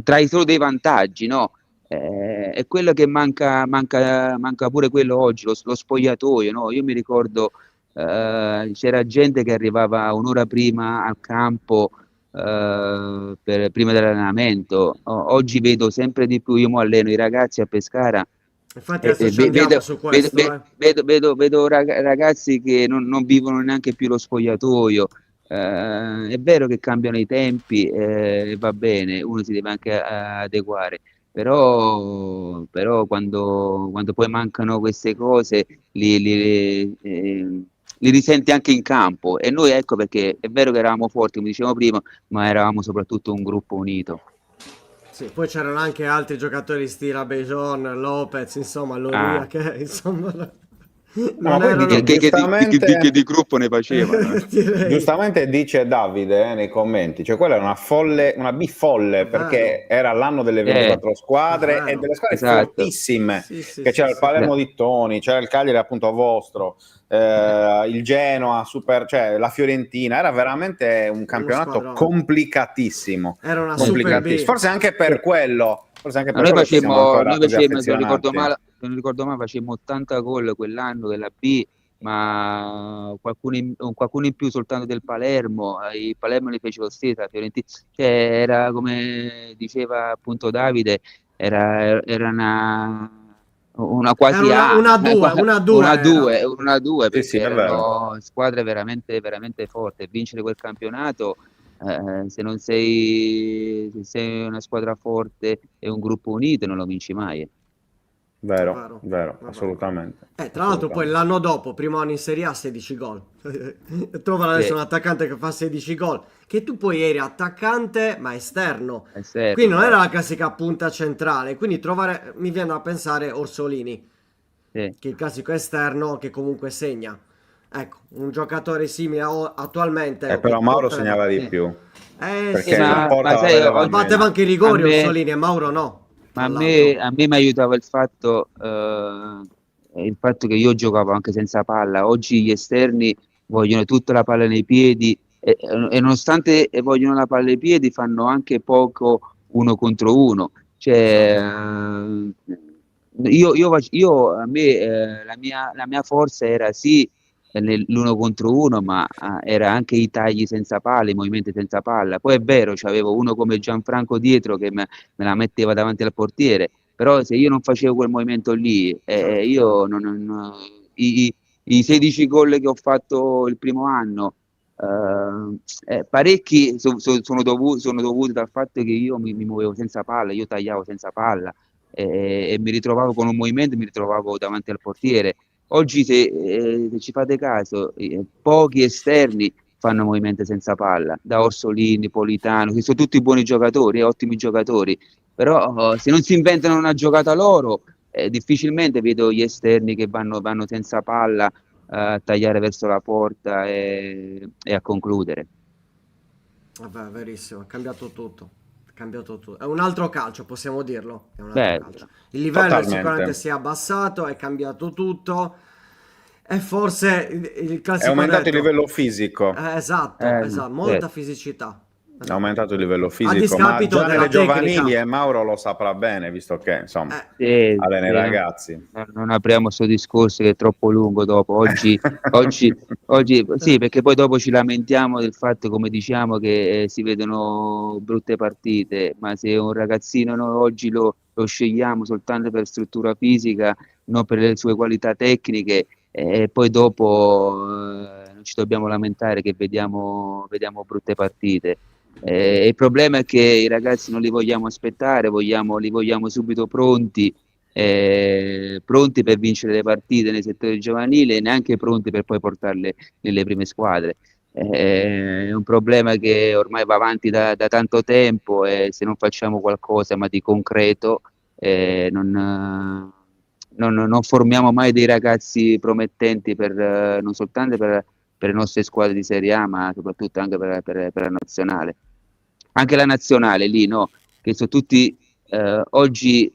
trai solo dei vantaggi, no? È quello che manca pure quello oggi, lo spogliatoio, no? Io mi ricordo c'era gente che arrivava un'ora prima al campo prima dell'allenamento. Oggi vedo sempre di più, io mo alleno i ragazzi a Pescara Infatti e adesso ci andiamo su questo, vedo ragazzi che non vivono neanche più lo spogliatoio. È vero che cambiano i tempi, va bene, uno si deve anche adeguare, però quando poi mancano queste cose li risenti anche in campo, e noi ecco perché è vero che eravamo forti, come dicevo prima, ma eravamo soprattutto un gruppo unito. Sì, poi c'erano anche altri giocatori stile Bejon, Lopez, insomma, Loria, che insomma non poi erano... dice- giustamente- Che di gruppo ne facevano. Direi. Giustamente dice Davide nei commenti, cioè quella è una bifolle, perché era l'anno delle 24 squadre Vero. e delle squadre Esatto. fortissime, Sì, che c'era sì, il Palermo di Toni, c'era il Cagliari appunto vostro, il Genoa, cioè la Fiorentina, era veramente un campionato squadrone. complicatissimo. Era una complicatissimo. Super B. Forse anche per quello, Noi che ci siamo ancora così se non ricordo affezionati. male, facemmo 80 gol quell'anno della B, ma qualcuno in più soltanto del Palermo. Il Palermo li fece lo stesso, la Fiorentina, cioè era come diceva appunto Davide, era una quasi Era A, una due era. una due, perché Sì, è erano squadre veramente, veramente forti. Vincere quel campionato, se non sei, se sei una squadra forte e un gruppo unito, non lo vinci mai. Vero, Vero. assolutamente. Tra l'altro poi l'anno dopo, primo anno in Serie A, 16 gol. Trova adesso Sì. un attaccante che fa 16 gol, che tu poi eri attaccante ma esterno. Esterno, Quindi non era la classica punta centrale, quindi mi viene da pensare Orsolini, sì. che è il classico esterno che comunque segna. Ecco, un giocatore simile attualmente. Però Mauro potrebbe- segnava di Sì. più. Sì, Perché ma portava sai, bene oggi- batteva anche i rigori a me- Orsolini e Mauro no. Ma tra l'altro. a me mi aiutava il fatto che io giocavo anche senza palla. Oggi gli esterni vogliono tutta la palla nei piedi e nonostante vogliono la palla nei piedi fanno anche poco uno contro uno. Cioè, a me la mia forza era sì nell'uno contro uno, ma era anche i tagli senza palla, i movimenti senza palla. Poi è vero, c'avevo uno come Gianfranco dietro che me la metteva davanti al portiere, però se io non facevo quel movimento lì, io i 16 gol che ho fatto il primo anno, parecchi sono dovuti dal fatto che io mi muovevo senza palla, io tagliavo senza palla e mi ritrovavo con un movimento, mi ritrovavo davanti al portiere. Oggi se ci fate caso, pochi esterni fanno movimenti senza palla, da Orsolini, Politano, che sono tutti buoni giocatori, ottimi giocatori, però se non si inventano una giocata loro, difficilmente vedo gli esterni che vanno senza palla a tagliare verso la porta e a concludere. Vabbè, verissimo, è cambiato tutto. È un altro calcio, possiamo dirlo. È un altro Beh, calcio. Il livello totalmente. sicuramente si è abbassato, è cambiato tutto. E forse il È classico aumentato il detto. livello fisico. Esatto, molta certo. fisicità. è aumentato il livello A fisico, ma discapito già della nelle giovanili tecnica. e Mauro lo saprà bene, visto che insomma Sì, allena i sì, ragazzi. non apriamo questo discorso che è troppo lungo dopo. Oggi sì, perché poi dopo ci lamentiamo del fatto, come diciamo, che si vedono brutte partite, ma se un ragazzino noi oggi lo scegliamo soltanto per struttura fisica, non per le sue qualità tecniche, e poi dopo non ci dobbiamo lamentare che vediamo brutte partite. Il problema è che i ragazzi non li vogliamo aspettare, li vogliamo subito pronti per vincere le partite nei settori giovanili e neanche pronti per poi portarle nelle prime squadre. È un problema che ormai va avanti da tanto tempo e se non facciamo qualcosa ma di concreto non formiamo mai dei ragazzi promettenti non soltanto per le nostre squadre di Serie A, ma soprattutto anche per la nazionale. Anche la nazionale lì, no? Che sono tutti oggi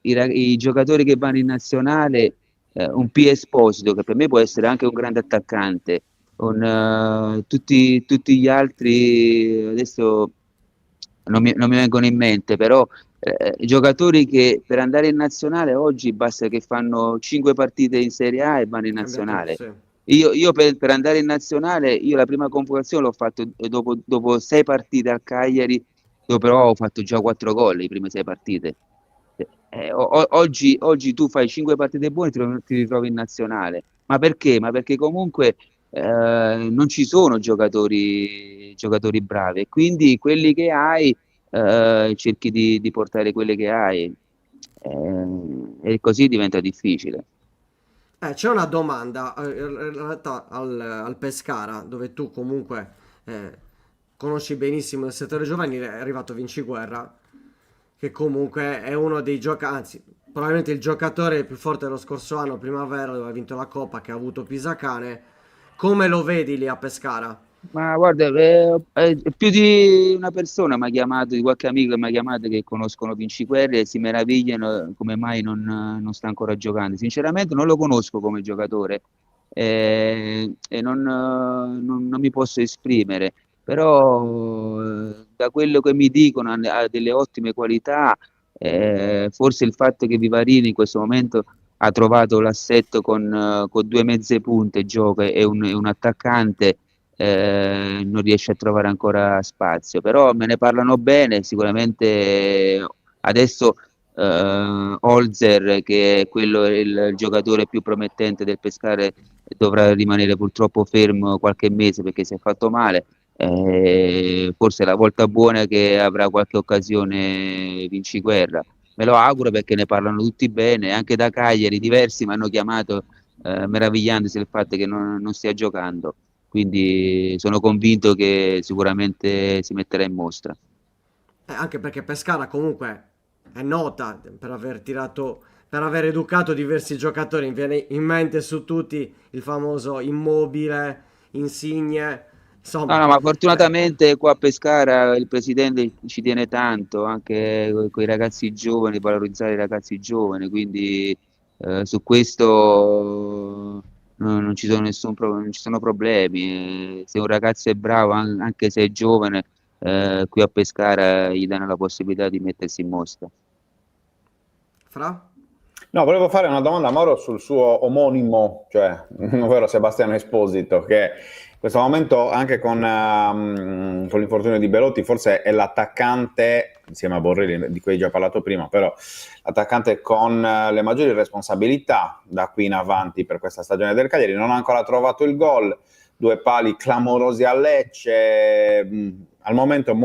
i giocatori che vanno in nazionale, un P. Esposito, che per me può essere anche un grande attaccante, tutti gli altri, adesso non mi vengono in mente, però giocatori che per andare in nazionale oggi basta che fanno 5 partite in Serie A e vanno in Cambia tutto, nazionale. sì. Io per andare in nazionale, io la prima convocazione l'ho fatto dopo 6 partite al Cagliari, dove però ho fatto già 4 gol le prime 6 partite. Oggi tu fai 5 partite buone e ti ritrovi in nazionale. Ma perché? Ma perché comunque non ci sono giocatori bravi e quindi quelli che hai cerchi di portare quelle che hai e così diventa difficile. C'è una domanda in realtà al Pescara, dove tu comunque conosci benissimo il settore giovanile, è arrivato Vinci Guerra, che comunque è uno dei giocatori, anzi, probabilmente il giocatore più forte dello scorso anno, primavera, dove ha vinto la Coppa, che ha avuto Pisacane. Come lo vedi lì a Pescara? Ma guarda, più di una persona mi ha chiamato, di qualche amico che mi ha chiamato che conoscono Vinciquerri e si meravigliano come mai non sta ancora giocando. Sinceramente non lo conosco come giocatore e non mi posso esprimere, però da quello che mi dicono ha delle ottime qualità, forse il fatto che Vivarini in questo momento ha trovato l'assetto con 2 mezze punte, gioca e un attaccante non riesce a trovare ancora spazio, però me ne parlano bene, sicuramente adesso Holzer, che è il giocatore più promettente del Pescara, dovrà rimanere purtroppo fermo qualche mese perché si è fatto male. Forse è la volta buona che avrà qualche occasione Vinci Guerra. Me lo auguro perché ne parlano tutti bene, anche da Cagliari diversi mi hanno chiamato meravigliandosi del fatto che non stia giocando. Quindi sono convinto che sicuramente si metterà in mostra. Anche perché Pescara comunque è nota per aver educato diversi giocatori. Mi viene in mente su tutti il famoso Immobile, Insigne, insomma. No, ma fortunatamente qua a Pescara il presidente ci tiene tanto, anche con i ragazzi giovani, valorizzare i ragazzi giovani, quindi su questo non ci sono non ci sono problemi. Se un ragazzo è bravo, anche se è giovane, qui a Pescara gli danno la possibilità di mettersi in mostra. Fra? No, volevo fare una domanda a Mauro sul suo omonimo, cioè, ovvero Sebastiano Esposito, che in questo momento anche con l'infortunio di Belotti forse è l'attaccante, insieme a Borrelli, di cui hai già parlato prima, però l'attaccante con le maggiori responsabilità da qui in avanti per questa stagione del Cagliari. Non ha ancora trovato il gol, 2 pali clamorosi a Lecce, al momento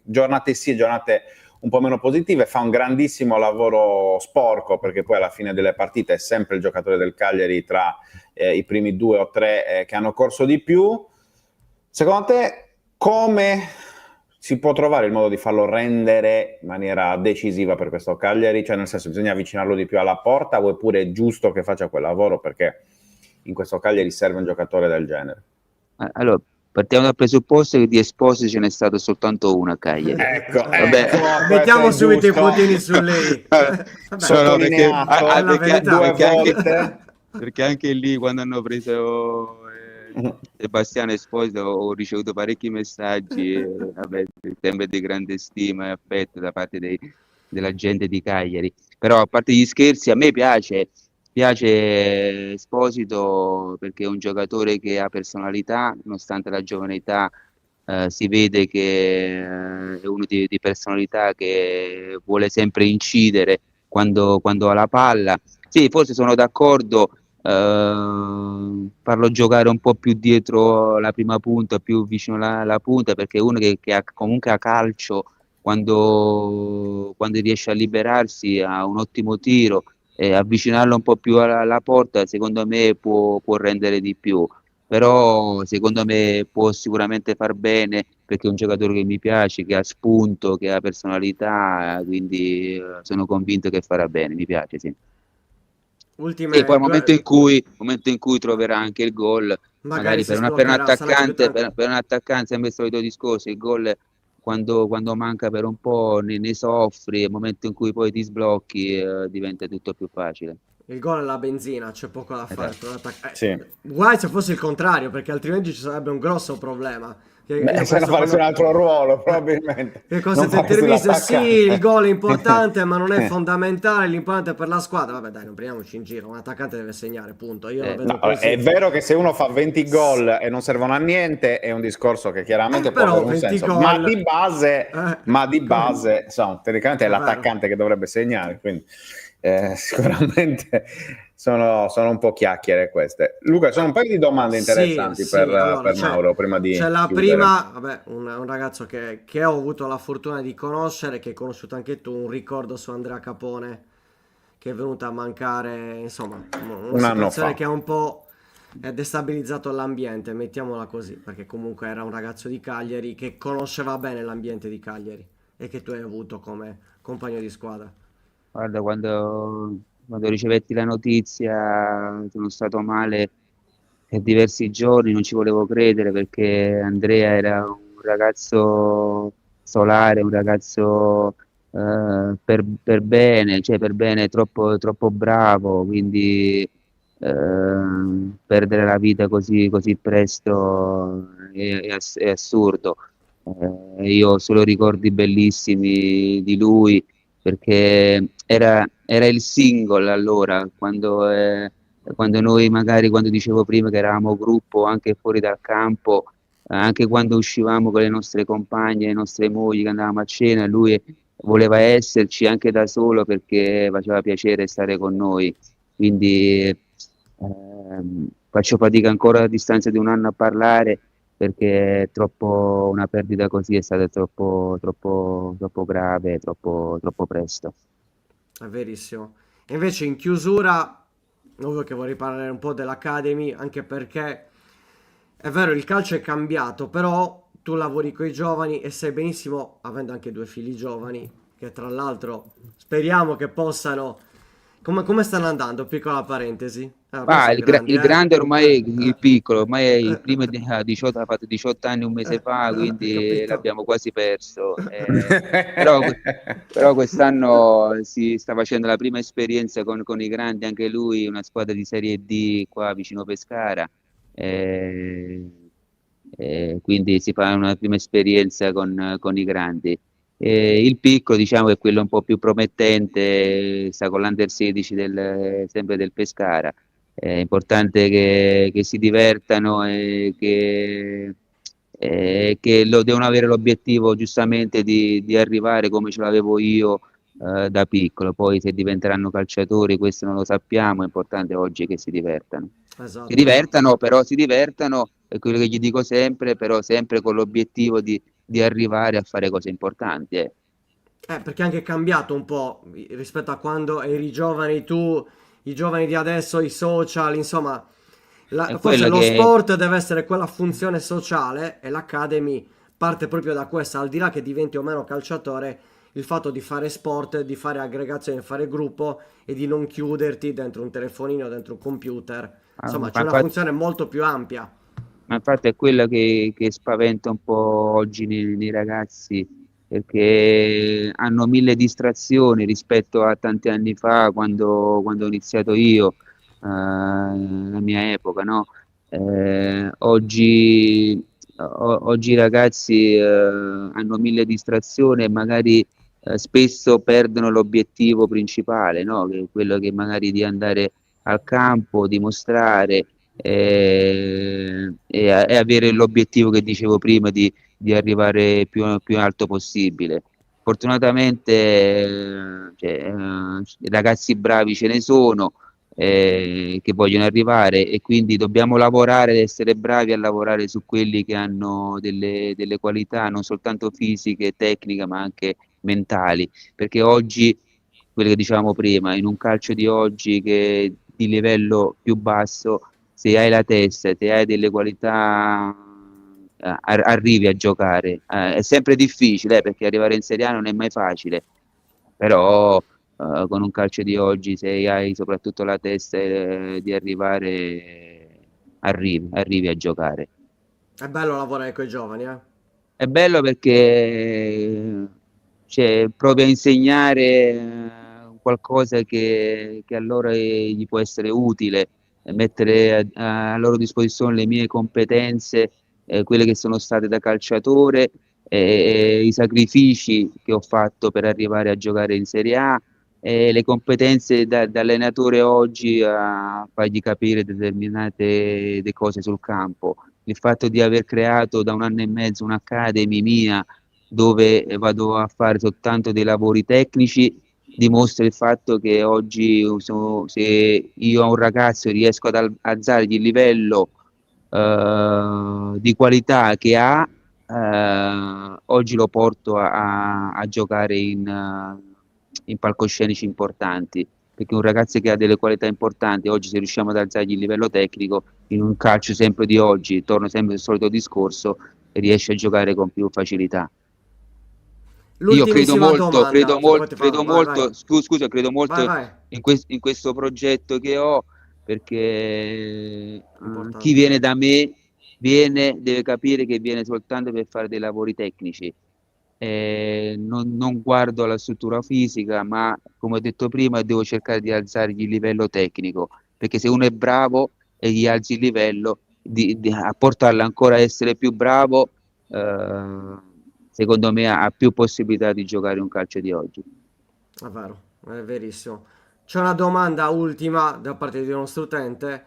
giornate sì, giornate un po' meno positive, fa un grandissimo lavoro sporco perché poi alla fine delle partite è sempre il giocatore del Cagliari tra i primi 2 o 3 che hanno corso di più. Secondo te come si può trovare il modo di farlo rendere in maniera decisiva per questo Cagliari? Cioè nel senso, bisogna avvicinarlo di più alla porta oppure è giusto che faccia quel lavoro perché in questo Cagliari serve un giocatore del genere? Allora, partiamo dal presupposto che di Esposito ce n'è stato soltanto uno a Cagliari. Ecco, Vabbè. Mettiamo subito i giusto. puntini su lei. Sottolineato è la verità. due volte. Perché anche lì quando hanno preso Sebastiano Esposito, ho ricevuto parecchi messaggi, vabbè, sempre di grande stima e affetto da parte della gente di Cagliari. Però a parte gli scherzi, a me piace Esposito perché è un giocatore che ha personalità, nonostante la giovane età, si vede che è uno di personalità che vuole sempre incidere quando ha la palla. Sì, forse sono d'accordo, farlo giocare un po' più dietro la prima punta, più vicino alla punta, perché è uno che comunque a calcio, quando riesce a liberarsi, ha un ottimo tiro, e avvicinarlo un po' più alla porta, secondo me può rendere di più. Però secondo me può sicuramente far bene perché è un giocatore che mi piace, che ha spunto, che ha personalità, quindi sono convinto che farà bene, mi piace, sì. E poi Ultime al momento in due... cui, troverà anche il gol, Magari magari si per un sbloccherà, sarà più attaccante, tranquillo. per un attaccante, sempre il solito discorso, il gol quando manca per un po' ne soffri, nel momento in cui poi ti sblocchi diventa tutto più facile. Il gol è la benzina, c'è poco da fare Esatto. per l'attaccare. Sì. Guai se fosse il contrario, perché altrimenti ci sarebbe un grosso problema. Beh, Io se no penso faresti un quando... altro ruolo, probabilmente. Che con Non queste faresti interviste, sì, il l'attaccante. gol è importante, ma non è fondamentale, l'importante è per la squadra. Vabbè, dai, non prendiamoci in giro, un attaccante deve segnare, punto. Io la Eh, vedo No, è così. vero che se uno fa 20 gol e non servono a niente è un discorso che chiaramente può Però avere un 20 senso, gol... ma di come- base, insomma, teoricamente è è vero. l'attaccante che dovrebbe segnare, quindi sicuramente sono un po' chiacchiere queste. Luca, ci sono un paio di domande Sì, interessanti sì, allora per Mauro prima c'è di la chiudere. prima, vabbè, un ragazzo che ho avuto la fortuna di conoscere, che hai conosciuto anche tu, un ricordo su Andrea Capone, che è venuto a mancare, insomma, una Un anno situazione fa. che ha un po' destabilizzato l'ambiente, mettiamola così, perché comunque era un ragazzo di Cagliari che conosceva bene l'ambiente di Cagliari e che tu hai avuto come compagno di squadra. Guarda, quando ricevetti la notizia sono stato male per diversi giorni, non ci volevo credere perché Andrea era un ragazzo solare, un ragazzo per bene, cioè per bene troppo bravo, quindi perdere la vita così presto è assurdo. Io ho solo ricordi bellissimi di lui perché era il single allora, quando noi magari, quando dicevo prima che eravamo gruppo anche fuori dal campo, anche quando uscivamo con le nostre compagne, le nostre mogli, che andavamo a cena, lui voleva esserci anche da solo perché faceva piacere stare con noi. Quindi faccio fatica ancora a distanza di un anno a parlare perché una perdita così è stata troppo grave, troppo presto. È verissimo. E invece in chiusura, ovvio che vorrei parlare un po' dell'Academy, anche perché è vero, il calcio è cambiato, però tu lavori con i giovani e sai benissimo, avendo anche due figli giovani, che tra l'altro speriamo che possano... Come stanno andando? Piccola parentesi. Ormai Ah, sono grandi, il grande ormai è Eh. il piccolo, ormai è il primo ha fatto 18 anni un mese fa, Hai quindi capito? l'abbiamo quasi perso. Però, però quest'anno si sta facendo la prima esperienza con i grandi, anche lui, una squadra di Serie D qua vicino Pescara. eh, quindi si fa una prima esperienza con i grandi. Il picco, diciamo, è quello un po' più promettente, sta con l'Under 16 sempre del Pescara. È importante che si divertano e che devono avere l'obiettivo giustamente di arrivare come ce l'avevo io da piccolo. Poi se diventeranno calciatori, questo non lo sappiamo, è importante oggi che si divertano. Si Esatto, esatto. divertano, però si divertano, è quello che gli dico sempre, però sempre con l'obiettivo di arrivare a fare cose importanti. Perché è anche cambiato un po' rispetto a quando eri giovane tu, i giovani di adesso, i social, insomma, È forse quello lo che sport deve essere quella funzione sociale e l'Academy parte proprio da questa, al di là che diventi o meno calciatore, il fatto di fare sport, di fare aggregazione, di fare gruppo e di non chiuderti dentro un telefonino, dentro un computer. Insomma, ma c'è una infatti, funzione molto più ampia. è quello che spaventa un po' oggi nei ragazzi, perché hanno mille distrazioni rispetto a tanti anni fa, quando ho iniziato io, la mia epoca, no? Oggi i ragazzi hanno mille distrazioni e magari spesso perdono l'obiettivo principale, no? Che è quello che magari di andare al campo, dimostrare e avere l'obiettivo che dicevo prima di arrivare più alto possibile. Fortunatamente ragazzi bravi ce ne sono che vogliono arrivare e quindi dobbiamo lavorare ed essere bravi a lavorare su quelli che hanno delle qualità non soltanto fisiche, tecniche, ma anche mentali, perché oggi, quello che dicevamo prima, in un calcio di oggi che di livello più basso, se hai la testa, se hai delle qualità, arrivi a giocare. È sempre difficile, perché arrivare in Serie A non è mai facile, però con un calcio di oggi, se hai soprattutto la testa di arrivare, arrivi a giocare. È bello lavorare con i giovani, eh? È bello perché provi a insegnare qualcosa che a loro gli può essere utile, e mettere a loro disposizione le mie competenze, quelle che sono state da calciatore, e i sacrifici che ho fatto per arrivare a giocare in Serie A, e le competenze da allenatore oggi a fargli capire determinate cose sul campo. Il fatto di aver creato da 1 anno e mezzo un'academy mia dove vado a fare soltanto dei lavori tecnici dimostra il fatto che oggi se io a un ragazzo riesco ad alzargli il livello di qualità che ha, oggi lo porto a giocare in palcoscenici importanti, perché un ragazzo che ha delle qualità importanti, oggi se riusciamo ad alzargli il livello tecnico, in un calcio sempre di oggi, torno sempre al solito discorso, riesce a giocare con più facilità. Io L'ultimissima domanda, se poi ti credo fanno, vai, vai, molto, credo vai, molto vai, in questo progetto che ho, perché chi importante. viene da me deve capire che viene soltanto per fare dei lavori tecnici. Non guardo alla struttura fisica, ma come ho detto prima, devo cercare di alzargli il livello tecnico, perché se uno è bravo e gli alzi il livello, a portarlo ancora a essere più bravo, secondo me ha più possibilità di giocare un calcio di oggi. È vero, è verissimo. C'è una domanda ultima da parte di un nostro utente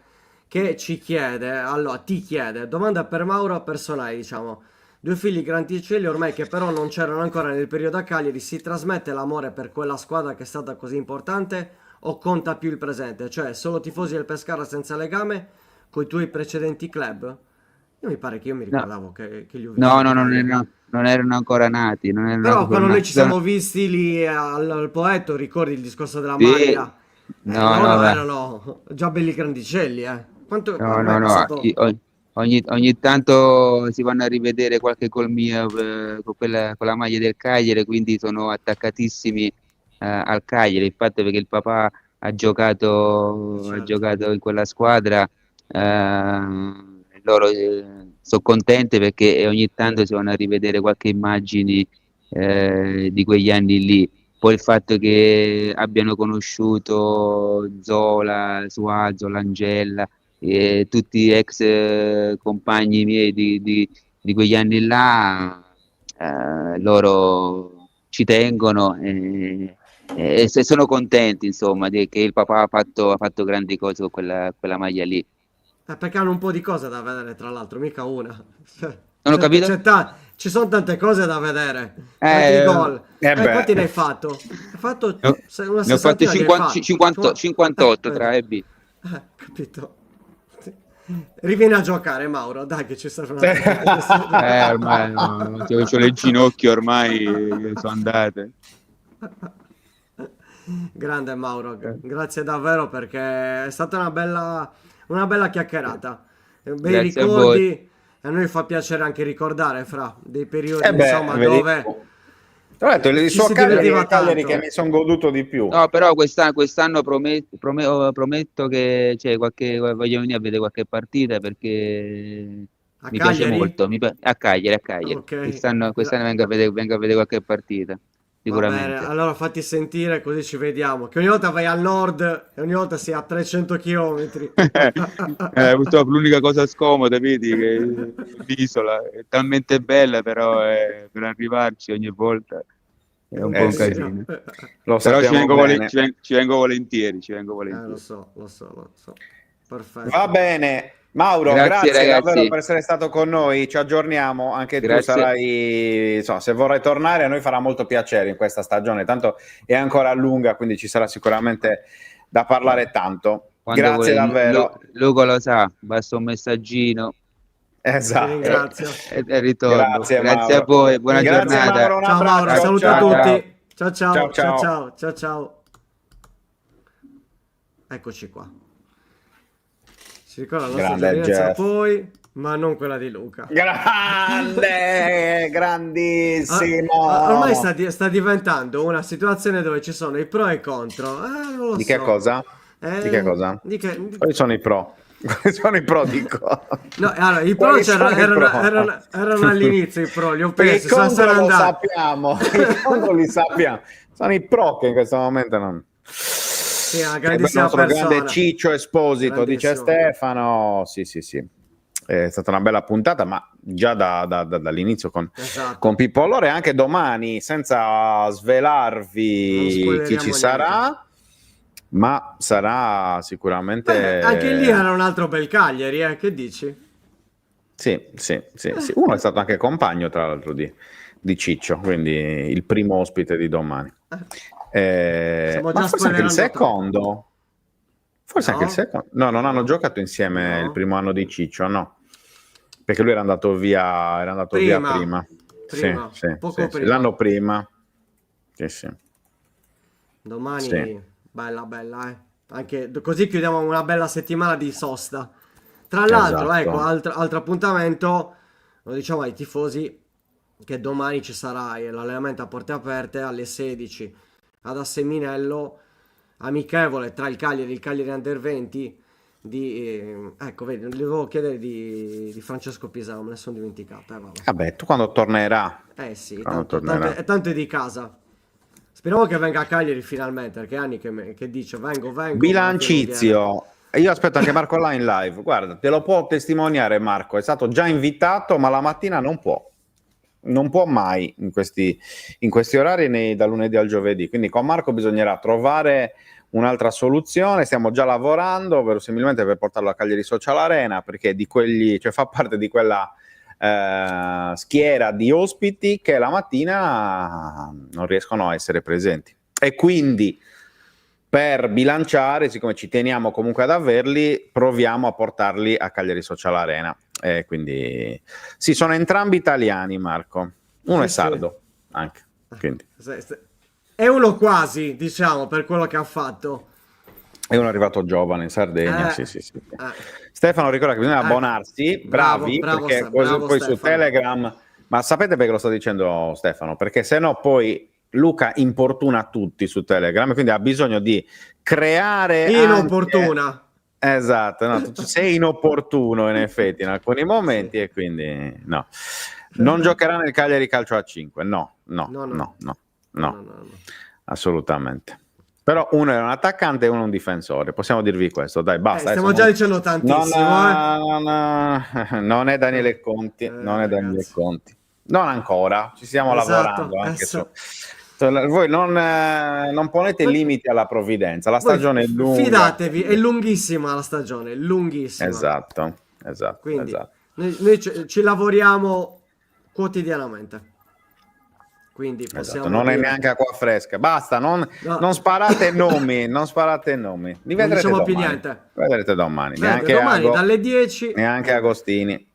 che ci chiede, allora ti chiede, domanda per Mauro personale, diciamo, 2 figli grandicelli ormai che però non c'erano ancora nel periodo a Cagliari, si trasmette l'amore per quella squadra che è stata così importante o conta più il presente? Cioè, solo tifosi del Pescara senza legame con i tuoi precedenti club? Io mi pare che io mi No, ricordavo che li ho visti no, a no, Cagliari. non erano ancora nati, non erano Però ancora quando noi nati. ci siamo visti lì al Poetto, ricordi il discorso della Sì, maglia? no, no, Loro beh. erano già belli grandicelli, eh. Quanto, No, ormai no, è no, passato... ogni tanto si vanno a rivedere qualche gol mio con la maglia del Cagliari, quindi sono attaccatissimi al Cagliari. Il fatto è perché il papà ha Certo. giocato in quella squadra, loro sono contenti perché ogni tanto si vanno a rivedere qualche immagine di quegli anni lì. Poi il fatto che abbiano conosciuto Zola, Suazo, Langella, tutti ex compagni miei di quegli anni là, loro ci tengono e se sono contenti, insomma, che il papà ha fatto grandi cose con quella maglia lì. Perché hanno un po' di cose da vedere, tra l'altro, mica una. Non ho capito? Ci sono tante cose da vedere, tanti Eh, gol. beh, Quanti ne hai fatto? Hai fatto ne una ne ho fatte sessantina li hai fatti. 58 tra Vedi. EB. Capito. Rivieni a giocare, Mauro, dai che ci serve un attimo. Ormai no, c'ho le ginocchia ormai sono andate. Grande Mauro, grazie davvero perché è stata una bella chiacchierata. Bei Grazie a voi. ricordi e a noi fa piacere anche ricordare fra dei periodi, eh beh, insomma, dove verissimo. Tra l'altro, il ci suo si divertiva Cagliari che tanto. mi sono goduto di più. No, però quest'anno prometto che voglio venire a vedere qualche partita perché A mi piace Cagliari? molto. A Cagliari. Ok. Quest'anno vengo a vedere qualche partita. Va bene, sicuramente. allora fatti sentire così ci vediamo. Che ogni volta vai al nord e ogni volta sei a 300 km. Purtroppo l'unica cosa scomoda, vedi, che l'isola è talmente bella, però per arrivarci ogni volta è un po' un Sì. casino. Lo Però sappiamo bene. ci vengo volentieri, Lo so. Perfetto. Va bene. Mauro, Grazie, grazie ragazzi. davvero per essere stato con noi, ci aggiorniamo, anche tu Grazie. sarai, insomma, se vorrai tornare a noi farà molto piacere in questa stagione, tanto è ancora lunga, quindi ci sarà sicuramente da parlare tanto. Quando Grazie vuoi. davvero. Luca lo sa, basta un messaggino Ti Esatto. ringrazio. e ritorno. Grazie, Grazie a Mauro. voi, buona Grazie, giornata. Mauro, un Ciao Mauro, abbraccio. saluto Ciao. a tutti. Ciao. Ciao. Eccoci qua. Si ricorda la Grande nostra giovinezza Jeff. poi, ma non quella di Luca. Grande, grandissimo. Ormai sta diventando una situazione dove ci sono i pro e i contro. Non lo Di che so. cosa? Di che cosa? Quali sono i pro? Quali sono i pro di cosa? No, allora, i pro Quali sono i pro? erano all'inizio i pro, li ho Perché persi, i sono contro lo andati. sappiamo, i contro li sappiamo. Sono i pro che in questo momento non... Sì, una È il grandissima nostro persona. grande Ciccio Esposito, dice Grandissimo. Stefano. Sì. È stata una bella puntata, ma già dall'inizio con Esatto. Pippo. Allora, e anche domani, senza Non svelarvi spoileriamo chi ci niente. sarà, ma sarà sicuramente... Anche lì era un altro bel Cagliari, che dici? Sì. Uno è stato anche compagno, tra l'altro, di Ciccio, quindi il primo ospite di domani. Stiamo Ma già forse anche il spoilerando secondo? Forse No. anche il secondo? No, non hanno giocato insieme No. il primo anno di Ciccio, no. Perché lui era andato via prima. Prima, Sì, poco prima. l'anno prima. Sì. Domani, Sì. bella. Anche così chiudiamo una bella settimana di sosta. Tra l'altro, Esatto. ecco, altro appuntamento, lo diciamo ai tifosi, che domani ci sarà l'allenamento a porte aperte alle 16 ad Asseminello, amichevole tra il Cagliari e il Cagliari Under 20 ecco, vedi, devo chiedere di Francesco Pisano, me ne sono dimenticato. Vabbè. Vabbè, tu quando tornerà? Sì, Quando tanto tornerà. tanto è di casa. Speriamo che venga a Cagliari finalmente, perché è anni che dice vengo. Bilancizio. Io aspetto anche Marco là in live. Guarda, te lo può testimoniare Marco. È stato già invitato, ma la mattina non può. Non può mai in questi orari dal lunedì al giovedì. Quindi con Marco bisognerà trovare un'altra soluzione. Stiamo già lavorando verosimilmente per portarlo a Cagliari Social Arena, perché fa parte di quella schiera di ospiti che la mattina non riescono a essere presenti. E quindi, per bilanciare, siccome ci teniamo comunque ad averli, proviamo a portarli a Cagliari Social Arena. Quindi sì, sono entrambi italiani, Marco. Uno è Sì. sardo anche. Quindi. È uno quasi, diciamo, per quello che ha fatto. È uno arrivato giovane in Sardegna. Sì. Eh. Stefano ricorda che bisogna abbonarsi, bravi, Bravo, perché bravo poi su Stefano. Telegram, ma sapete perché lo sta dicendo Stefano? Perché se no poi Luca importuna tutti su Telegram, quindi ha bisogno di creare Inopportuna. anche... Esatto, no, tu sei inopportuno in effetti in alcuni momenti e quindi no. Non giocherà nel Cagliari Calcio a 5, no, assolutamente. Però uno è un attaccante e uno è un difensore, possiamo dirvi questo, dai, basta. Stiamo già dicendo tantissimo. Non è Daniele Conti, non è Daniele ragazzi. Conti. Non ancora, ci stiamo Esatto, lavorando anche su... Voi non ponete limiti alla provvidenza, la stagione è lunga. Fidatevi, è lunghissima la stagione, lunghissima. Esatto. Quindi noi ci lavoriamo quotidianamente. Quindi possiamo Non è dire- neanche acqua fresca. Basta, non sparate nomi, non sparate nomi. Li Non vedrete diciamo più domani. niente. Vedrete domani. Bene, Neanche domani dalle 10. neanche Agostini.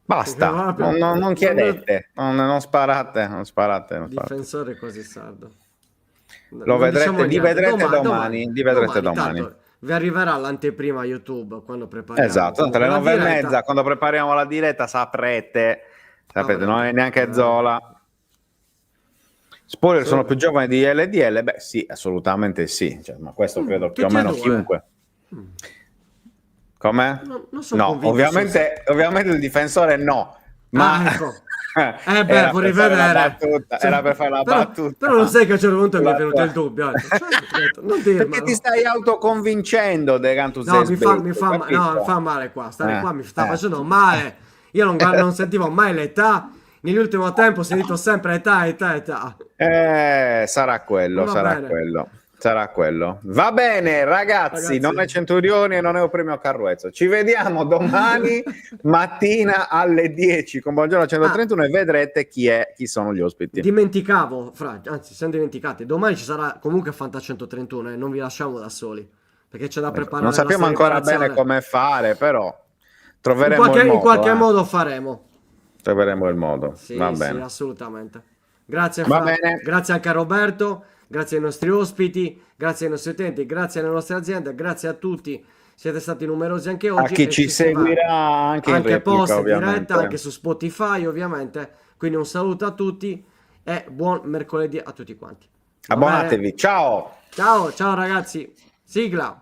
Basta, non chiedete, non sparate. Difensore così sardo. Lo vedrete, li vedrete domani. Tanto vi arriverà l'anteprima YouTube quando prepariamo. Esatto, tra le la 9:30, diretta. quando prepariamo la diretta, saprete, non è neanche Zola. Spoiler, sono più giovane di LDL? Beh, sì, assolutamente sì. Cioè, ma questo credo più o tutti e meno due. chiunque. Com'è? Non sono No, convinto ovviamente il difensore no. Ma ecco. Era puoi per fare la rivedere. battuta, era per fare la battuta. Però lo sai che a un certo punto mi è venuto il dubbio. Ho detto, non dirmelo. Perché ti stai autoconvincendo, De Cantus. No, mi fa male qua. Stare qua mi sta facendo male. Io non sentivo mai l'età. Nell'ultimo tempo ho sentito sempre età. Sarà quello, Va sarà bene. quello. Sarà quello. Va bene, ragazzi, non è Centurioni e non è un premio Carruezzo. Ci vediamo domani mattina alle 10 con Buongiorno 131 e vedrete chi sono gli ospiti. Dimenticavo, anzi, siamo dimenticati. Domani ci sarà comunque Fanta 131 e non vi lasciamo da soli. Perché c'è da preparare. Non sappiamo la ancora separazione. bene come fare, però troveremo il modo. In qualche modo faremo. Troveremo il modo. Sì, Va sì, bene. assolutamente. Grazie, Va bene. Grazie anche a Roberto, grazie ai nostri ospiti, grazie ai nostri utenti, grazie alle nostre aziende, grazie a tutti. Siete stati numerosi anche oggi. A chi e ci si va seguirà anche in replica, post, in ovviamente. diretta, anche su Spotify, ovviamente. Quindi un saluto a tutti e buon mercoledì a tutti quanti. Va Abbonatevi. bene? Ciao. Ciao ragazzi. Sigla.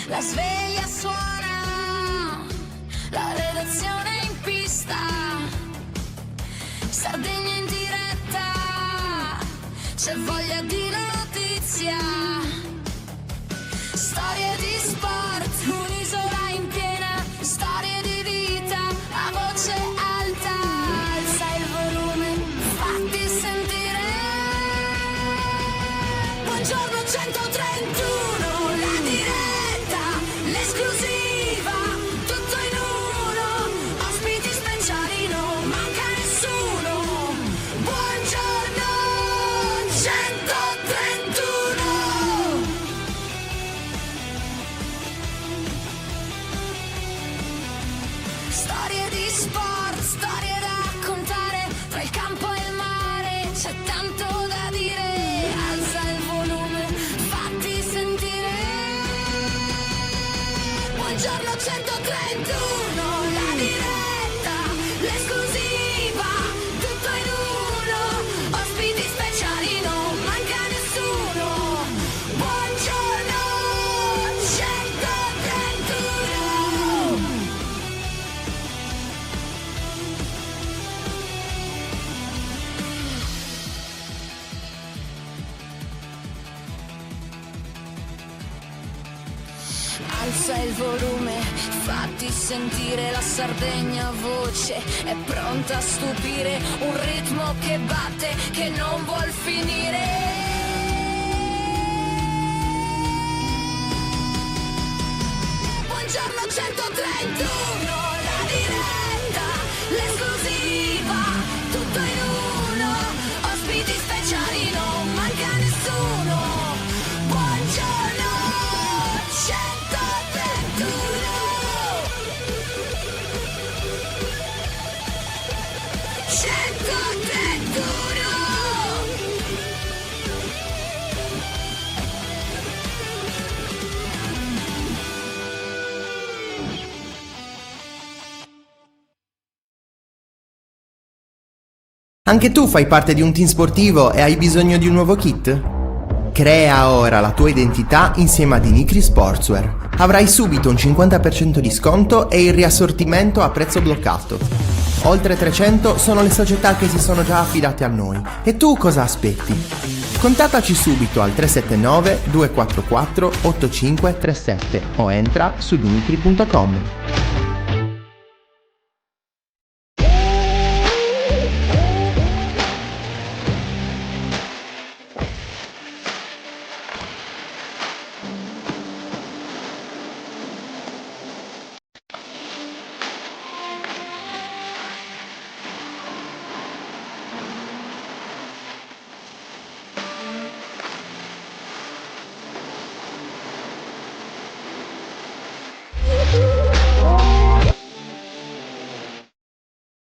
La sveglia suona, la redazione in pista, Sardegna in diretta, c'è voglia di notizia, storie di sport, un'isola in piena, storie di vita, a voce alta, alza il volume, fatti sentire. Buongiorno 131, la diretta, l'esclusiva, tutto in uno, ospiti speciali, non manca nessuno. Buongiorno 131. Storie di sport, storie da raccontare, tra il campo e il mare c'è tanto da dire. Alza il volume, fatti sentire. Buongiorno 131, la diretta, l'esclusiva, tutto in uno, ospiti speciali, non manca nessuno. Buongiorno 131. Alza il volume, fatti sentire la Sardegna voce, è pronta a stupire, un ritmo che batte, che non vuol finire. Buongiorno 131, la diretta, l'esclusiva, tutto in uno, ospiti speciali, non manca nessuno. Buongiorno 131. 131. Anche tu fai parte di un team sportivo e hai bisogno di un nuovo kit? Crea ora la tua identità insieme ad Inicri Sportswear. Avrai subito un 50% di sconto e il riassortimento a prezzo bloccato. Oltre 300 sono le società che si sono già affidate a noi. E tu cosa aspetti? Contattaci subito al 379 244 8537 o entra su dimitri.com.